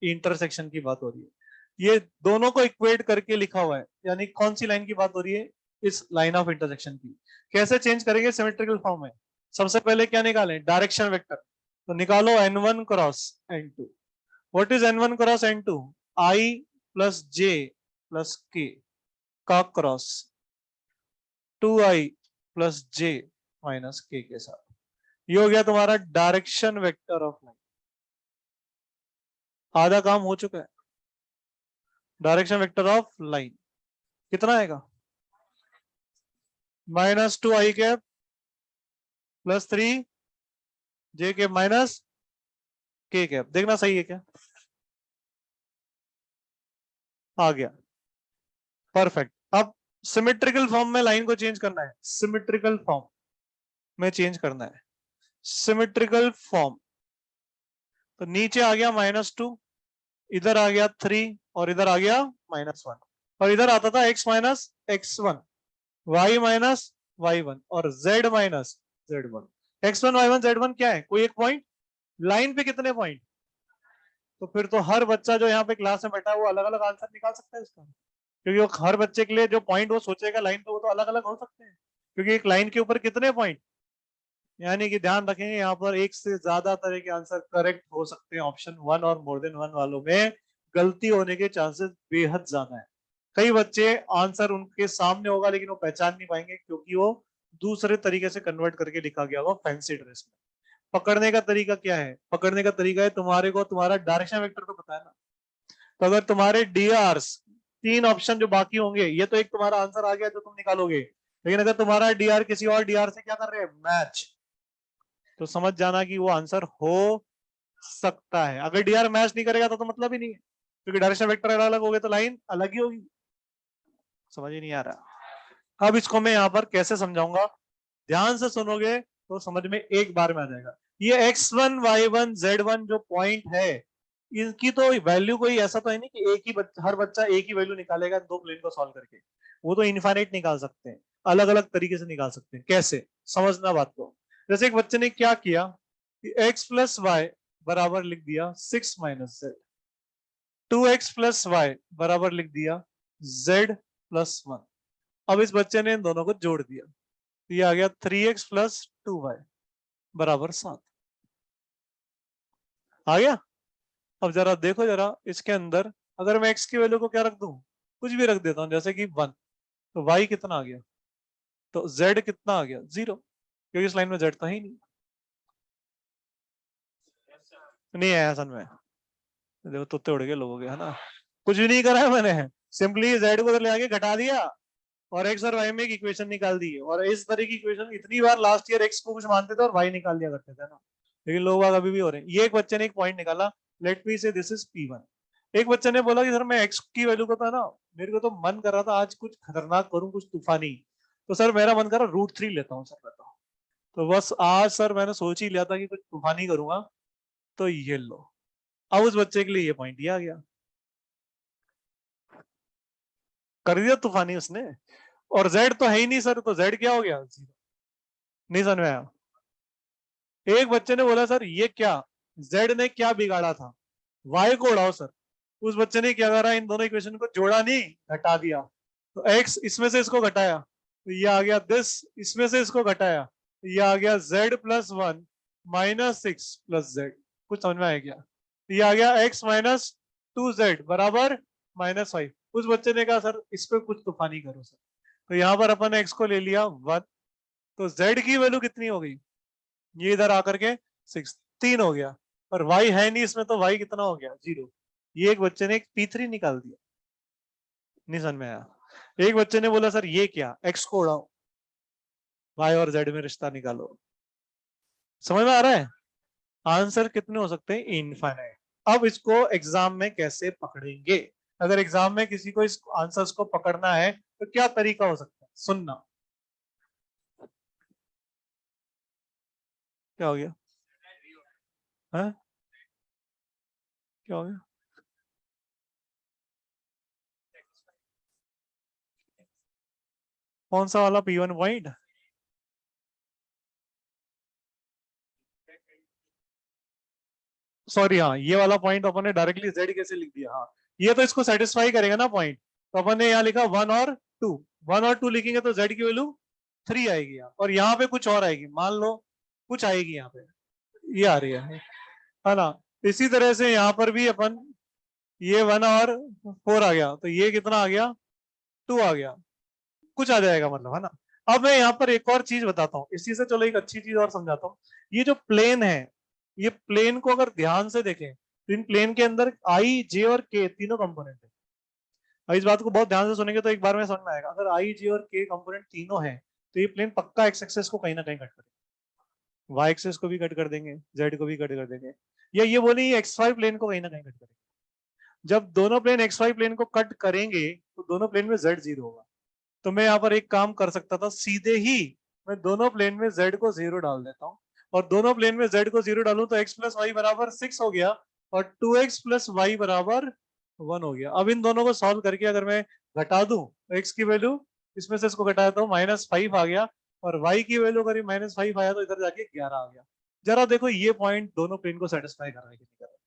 Speaker 1: इंटरसेक्शन की बात हो रही है। ये दोनों को इक्वेट करके लिखा हुआ है, यानी कौन सी लाइन की बात हो रही है, इस लाइन ऑफ इंटरसेक्शन की। कैसे चेंज करेंगे सिमेट्रिकल फॉर्म में? सबसे पहले क्या निकालें, डायरेक्शन वेक्टर। तो निकालो n1 cross n2। What is n1 cross n2? I plus j plus k। का cross 2i plus j minus k के साथ, ये हो गया तुम्हारा डायरेक्शन वेक्टर ऑफ लाइन। आधा काम हो चुका है। डायरेक्शन वेक्टर ऑफ लाइन कितना आएगा? -2i cap plus 3j cap minus k cap. देखना सही है क्या? आ गया, परफेक्ट। अब सिमेट्रिकल फॉर्म में लाइन को चेंज करना है, सिमेट्रिकल फॉर्म में चेंज करना है। सिमेट्रिकल फॉर्म, तो नीचे आ गया -2, इधर आ गया 3 और इधर आ गया -1, और इधर आता था x minus x1, y minus y1 और z minus z1। x1 y1 z1 क्या है? कोई एक पॉइंट। लाइन पे कितने पॉइंट? तो फिर तो हर बच्चा जो यहाँ पे क्लास में बैठा है वो अलग अलग आंसर निकाल सकता है इसका, क्योंकि वो हर बच्चे के लिए जो पॉइंट वो सोचेगा लाइन पे वो तो अलग अलग हो सकते हैं, क्योंकि एक लाइन के ऊपर कितने पॉइंट। यानी कि ध्यान रखेंगे यहाँ पर एक से ज्यादा तरह के आंसर करेक्ट हो सकते हैं। ऑप्शन 1 और मोर देन 1 वालों में गलती होने के चांसेस बेहद ज्यादा है। कई बच्चे आंसर उनके सामने होगा लेकिन वो पहचान नहीं पाएंगे, क्योंकि वो दूसरे तरीके से कन्वर्ट करके लिखा गया होगा फैंसी ड्रेस में। पकड़ने का तरीका क्या है? पकड़ने का तरीका है, तुम्हारे को तुम्हारा डायरेक्शन वेक्टर तो पता है ना, तो अगर तुम्हारे डीआरस 3 ऑप्शन जो बाकी होंगे, ये तो एक तुम्हारा आंसर आ गया जो तुम निकालोगे, लेकिन अगर तुम्हारा डीआर किसी और डीआर से क्या कर रहे हैं, मैच, तो समझ जाना कि वो आंसर हो सकता है। अगर डीआर मैच नहीं करेगा तो मतलब ही नहीं है, क्योंकि डायरेक्शन वेक्टर अलग अलग हो गए तो लाइन अलग ही होगी। समझ ही नहीं आ रहा। अब इसको मैं यहाँ पर कैसे समझाऊंगा, ध्यान से सुनोगे तो समझ में एक बार में आ जाएगा। ये x1 y1 z1 जो पॉइंट है, इनकी तो वैल्यू कोई ऐसा तो है नहीं कि एक ही हर बच्चा एक ही वैल्यू निकालेगा दो प्लेन को सॉल्व करके। वो तो इनफाइनाइट निकाल सकते हैं, अलग अलग तरीके से निकाल सकते हैं। कैसे, समझना बात को। जैसे एक बच्चे ने क्या किया कि x प्लस वाई बराबर लिख दिया 6 minus Z, 2x plus Y बराबर लिख दिया z प्लस 1। अब इस बच्चे ने इन दोनों को जोड़ दिया, ये आ गया 3x प्लस 2y बराबर 7। आ गया। अब जरा देखो जरा इसके अंदर, अगर मैं x की वैल्यू को क्या रख दूं, कुछ भी रख देता हूं जैसे कि 1, तो y कितना आ गया, तो z कितना आ गया 0, क्योंकि इस लाइन में z था ही नहीं आया सन में। देखो तुत्ते उड़ गए लोगों के, है ना। कुछ भी नहीं करा है मैंने, सिंपली z को ले आके घटा दिया और x और y में एक इक्वेशन निकाल दी है। और इस तरह की इक्वेशन इतनी बार लास्ट ईयर x को कुछ मानते थे और y निकाल दिया करते थे ना, लेकिन लोग अभी भी हो रहे हैं। ये एक बच्चे ने एक पॉइंट निकाला, लेट मी से दिस इज P1। एक बच्चे ने बोला कि सर मैं x की वैल्यू को था ना, मेरे को तो मन कर रहा था आज कुछ खतरनाक करूं, कुछ तूफानी, तो सर मेरा मन कर रहा √3 लेता हूँ सर, बताओ। तो बस आज सर मैंने सोच ही लिया था कि कुछ तूफानी करूंगा, तो ये लो। अब उस बच्चे के लिए ये पॉइंट ये आ गया, कर दिया तूफानी उसने। और z तो है ही नहीं सर, तो z क्या हो गया, 0। नहीं समझ में आया। एक बच्चे ने बोला सर ये क्या, z ने क्या बिगाड़ा था, y को उड़ाओ सर। उस बच्चे ने क्या करा, इन दोनों इक्वेशन को जोड़ा नहीं, घटा दिया। तो x इसमें से इसको घटाया तो ये आ गया दिस, इसमें से इसको घटाया तो ये आ गया z प्लस 1 -6 प्लस z। कुछ समझ में आया क्या? ये आ गया x माइनस 2z बराबर -5। उस बच्चे ने कहा सर इस पे कुछ तूफानी करो सर, तो यहाँ पर अपन x को ले लिया 1, तो z की वैल्यू कितनी हो गई, ये इधर आकर के 6 3 हो गया, और y है नहीं इसमें, तो y कितना हो गया 0। ये एक बच्चे ने एक P3 निकाल दिया। नहीं समझ में आया। एक बच्चे ने बोला सर ये क्या, x को उड़ाओ, y और z में रिश्ता निकालो। समझ में आ रहा है? आंसर कितने हो सकते हैं, इनफाइनाइट। अब इसको एग्जाम में कैसे पकड़ेंगे? अगर एग्जाम में किसी को इस आंसर्स को पकड़ना है तो क्या तरीका हो सकता है, सुनना। क्या हो गया है, क्या हो गया? कौन सा वाला P1 पॉइंट? सॉरी, हाँ ये वाला पॉइंट अपन ने डायरेक्टली z कैसे लिख दिया, हाँ ये तो इसको सेटिस्फाई करेगा ना पॉइंट। तो अपन ने यहाँ लिखा 1 और 2, 1 और 2 लिखेंगे तो z की वैल्यू 3 आएगी यहाँ, और यहाँ पे कुछ और आएगी, मान लो कुछ आएगी यहाँ पे, ये आ रही है ना। इसी तरह से यहाँ पर भी अपन, ये 1 और 4 आ गया तो ये कितना आ गया 2 आ गया, कुछ आ जाएगा मतलब, है ना। अब मैं यहाँ पर एक और चीज बताता हूँ इसी से, चलो एक अच्छी चीज और समझाता हूँ। ये जो प्लेन है, ये प्लेन को अगर ध्यान से देखें तो इन प्लेन के अंदर आई, जे और के तीनों कंपोनेंट है। और इस बात को बहुत ध्यान से सुनेंगे तो एक बार में समझ में आएगा, अगर आई, जे और के कंपोनेंट तीनों हैं तो ये प्लेन पक्का एक्स एक्सेस को कहीं ना कहीं कट करेगा, वाई एक्सेस को भी कट कर देंगे, जेड को भी कट कर देंगे, या ये बोले एक्स वाई प्लेन को कहीं ना कहीं कट करेंगे। जब दोनों प्लेन एक्स वाई प्लेन को कट करेंगे तो दोनों प्लेन में जेड जीरो होगा। तो मैं यहाँ पर एक काम कर सकता था, सीधे ही मैं दोनों प्लेन में z को 0 डाल देता हूँ, और दोनों प्लेन में z को 0 डालूं तो x प्लस वाई बराबर 6 हो गया, और 2x प्लस वाई बराबर 1 हो गया। अब इन दोनों को सॉल्व करके अगर मैं घटा दूं तो x की वैल्यू, इसमें से इसको घटाया तो -5 आ गया, और y की वैल्यू करीब -5 आया तो इधर जाके 11 आ गया। जरा देखो ये पॉइंट दोनों प्लेन को सेटिस्फाई कर रहा है कि नहीं कर रहा है?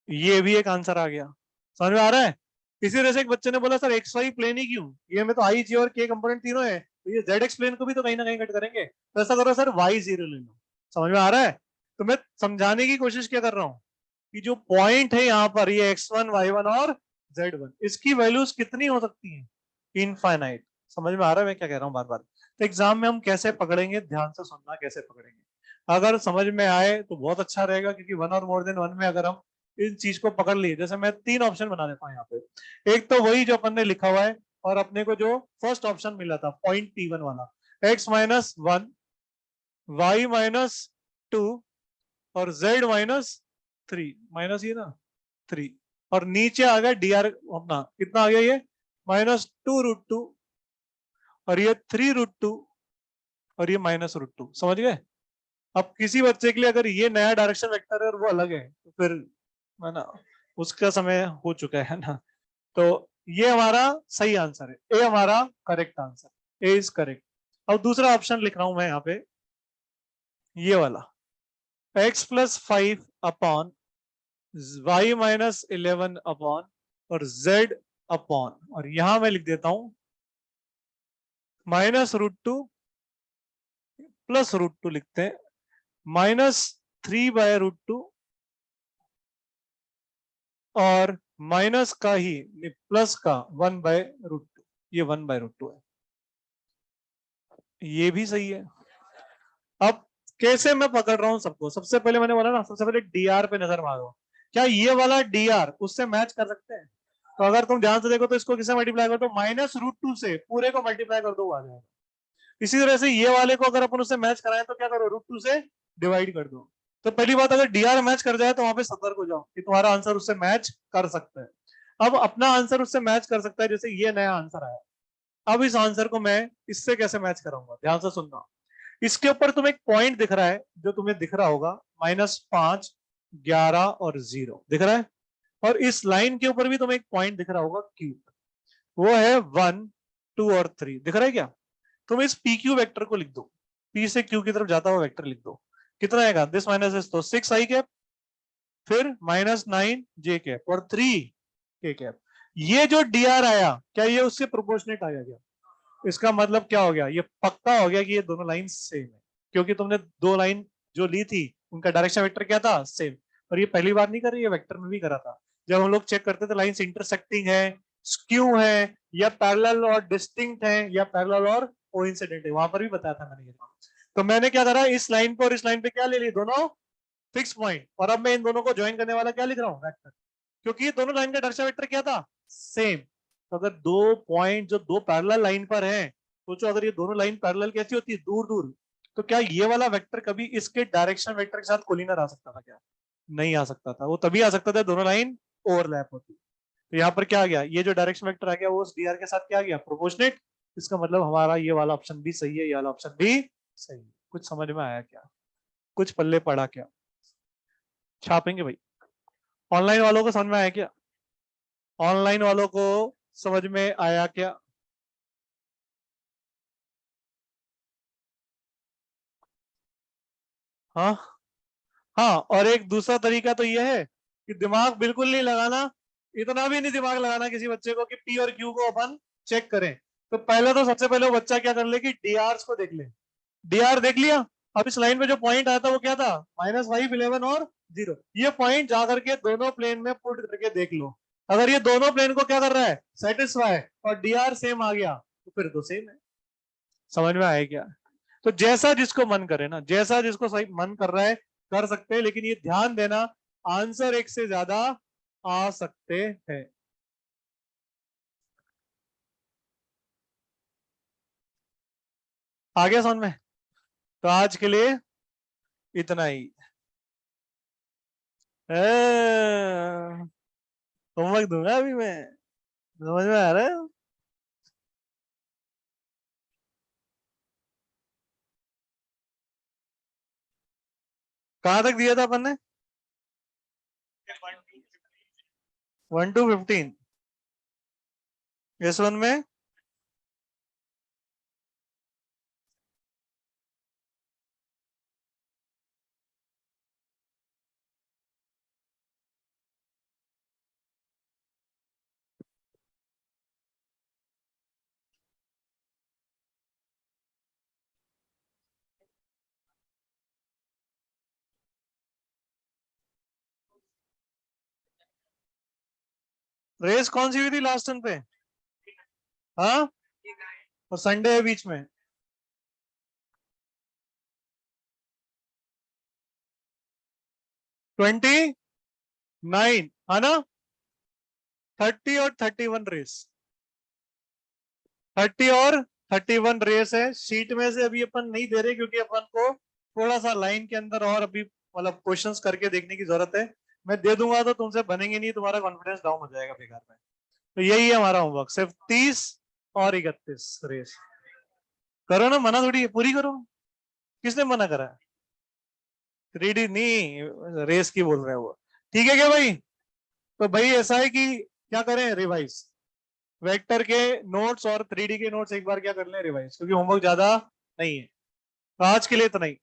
Speaker 1: ये भी एक आंसर आ गया, समझ में आ रहा है। इसी वजह से एक बच्चे ने बोला सर एक्स वाई प्लेन ही क्यों, ये में तो आई, जे और के कंपोनेंट तीनों है, तो ये जेड एक्स प्लेन को भी तो कहीं ना कहीं कट करेंगे, तो ऐसा करो सर वाई जीरो ले लो। समझ में आ रहा है। तो मैं समझाने की कोशिश क्या कर रहा हूँ कि जो पॉइंट है यहाँ पर, ये x1 y1 और z1, इसकी वैल्यूज कितनी हो सकती हैं, इनफाइनाइट। समझ में आ रहा है मैं क्या कह रहा हूँ बार बार। तो एग्जाम में हम कैसे पकड़ेंगे, ध्यान से सुनना कैसे पकड़ेंगे। अगर समझ में आए तो बहुत अच्छा रहेगा, क्योंकि वन और मोर देन वन में अगर हम इस चीज को पकड़ लिए, जैसे मैं 3 ऑप्शन बना देता हूँ यहाँ पे। एक तो वही जो अपन ने लिखा हुआ है, और अपने को जो फर्स्ट ऑप्शन मिला था पॉइंट P1 वाला, x-1, y-2 और z-3, माइनस ये ना 3, और नीचे आ गया डी आर अपना, कितना आ गया ये -2√2, और ये 3√2, और ये -√2। समझ गए। अब किसी बच्चे के लिए अगर ये नया डायरेक्शन वेक्टर है और वो अलग है तो फिर, है ना, उसका समय हो चुका है ना। तो ये हमारा सही आंसर है, ए हमारा correct answer, A is correct. अब दूसरा ऑप्शन लिख रहा हूं मैं यहाँ पे, ये वाला, x+5 अपॉन y-11 अपॉन और z अपॉन, और यहां मैं लिख देता हूं -√2 +√2 लिखते हैं, -3/√2 और माइनस का ही प्लस का 1/√2, ये 1/√2 है। ये भी सही है। अब कैसे मैं पकड़ रहा हूं सबको, सबसे पहले मैंने बोला ना, सबसे पहले डीआर पे नजर मारो, क्या ये वाला डीआर उससे मैच कर सकते हैं। तो अगर तुम ध्यान से देखो तो इसको किसे मल्टीप्लाई कर दो, -√2 से पूरे को मल्टीप्लाई कर दो, आ जाएगा। इसी तरह से ये वाले को अगर अपन उससे मैच कराएं तो क्या करो, √2 से डिवाइड कर दो। तो पहली बात, अगर डीआर मैच कर जाए तो वहां पे सतर्क हो जाओ कि तुम्हारा आंसर उससे मैच कर सकता है। अब अपना आंसर उससे मैच कर सकता है, जैसे ये नया आंसर आया। अब इस आंसर को मैं इससे कैसे मैच कराऊंगा, ध्यान से सुनना। इसके ऊपर तुम्हें एक पॉइंट दिख रहा है, जो तुम्हें दिख रहा होगा, -5, 11 और 0 दिख रहा है। और इस लाइन के ऊपर भी तुम्हें एक पॉइंट दिख रहा होगा Q, वो है 1, 2 और 3, दिख रहा है क्या। तुम इस PQ वेक्टर को लिख दो, P से Q की तरफ जाता हुआ वेक्टर लिख दो। कितना आएगा, दिस माइनस दिस, तो 6 आई कैप, फिर -9 जे कैप और 3 के कैप। ये जो dr आया, क्या ये उससे प्रोपोर्शनेट आया क्या। इसका मतलब क्या हो गया, ये पक्का हो गया कि ये दोनों लाइन सेम है, क्योंकि तुमने दो लाइन जो ली थी उनका डायरेक्शन वेक्टर क्या था, सेम। और ये पहली बार नहीं कर रही है, वेक्टर में भी करा था। जब हम लोग चेक करते थे लाइंस इंटरसेक्टिंग है, स्क्यू है, या पैरेलल और डिस्टिंक्ट है, या पैरेलल और कोइंसिडेंट है, वहां पर भी बताया था मैंने ये। तो मैंने क्या करा, इस लाइन पर और इस लाइन पे क्या ले ली, दोनों फिक्स पॉइंट, और अब मैं इन दोनों को ज्वाइन करने वाला क्या लिख रहा हूँ, वेक्टर, क्योंकि ये दोनों लाइन का डायरेक्शन वेक्टर क्या था, सेम। तो अगर दो पॉइंट जो दो पैरेलल लाइन पर हैं, सोचो अगर ये दोनों लाइन पैरेलल कैसी होती है, दूर दूर, तो क्या ये वाला वेक्टर कभी इसके डायरेक्शन वेक्टर के साथ कोलिनियर आ सकता था क्या, नहीं आ सकता था। वो तभी आ सकता था दोनों लाइन ओवरलैप होती। तो यहाँ पर क्या आ गया, ये जो डायरेक्शन वेक्टर आ गया वो उस डीआर के साथ क्या आ गया, प्रोपोर्शनेट। इसका मतलब हमारा ये वाला ऑप्शन भी सही है, ये वाला ऑप्शन भी सही है। कुछ समझ में आया क्या, कुछ पल्ले पड़ा क्या। छापेंगे भाई। ऑनलाइन वालों को समझ में आया क्या, ऑनलाइन वालों को समझ में आया क्या। हाँ हाँ, और एक दूसरा तरीका तो यह है कि दिमाग बिल्कुल नहीं लगाना, इतना भी नहीं दिमाग लगाना किसी बच्चे को कि पी और क्यू को अपन चेक करें। तो पहले तो सबसे पहले वो बच्चा क्या कर ले कि डीआर को देख ले। डीआर देख लिया। अब इस लाइन पे जो पॉइंट आया था वो क्या था, -5, 11 और 0। ये पॉइंट जाकर के दोनों प्लेन में पुट करके देख लो, अगर ये दोनों प्लेन को क्या कर रहा है, सेटिस्फाई, और dr सेम आ गया तो फिर तो सेम है। समझ में आया क्या? तो जैसा जिसको मन करे ना, जैसा जिसको सही मन कर रहा है कर सकते हैं, लेकिन ये ध्यान देना आंसर एक से ज्यादा आ सकते हैं। आ गया समझ में? तो आज के लिए इतना ही। होमवर्क दूंगा अभी मैं, समझ में आ रहा है? कहां तक दिया था अपन ने? 1 to 15। S1 में रेस कौन सी हुई थी लास्ट टर्न पे? हाँ, और संडे है बीच में। 29 है ना? 30 और 31 रेस, 30 और 31 रेस है। शीट में से अभी अपन नहीं दे रहे क्योंकि अपन को थोड़ा सा लाइन के अंदर और अभी मतलब क्वेश्चंस करके देखने की जरूरत है। मैं दे दूंगा तो तुमसे बनेंगे नहीं, तुम्हारा कॉन्फिडेंस डाउन हो जाएगा बेकार में। तो यही है हमारा होमवर्क, सिर्फ 30 और 31 रेस। करो ना, मना थोड़ी है, पूरी करो। किसने मना करा? 3D नहीं, रेस की बोल रहे हैं वो। ठीक है क्या भाई? तो भाई ऐसा है कि क्या करें, रिवाइज वेक्टर के नोट्स और 3D के नोट्स एक बार क्या कर लें, रिवाइज, क्योंकि होमवर्क ज्यादा नहीं है। तो आज के लिए इतना ही।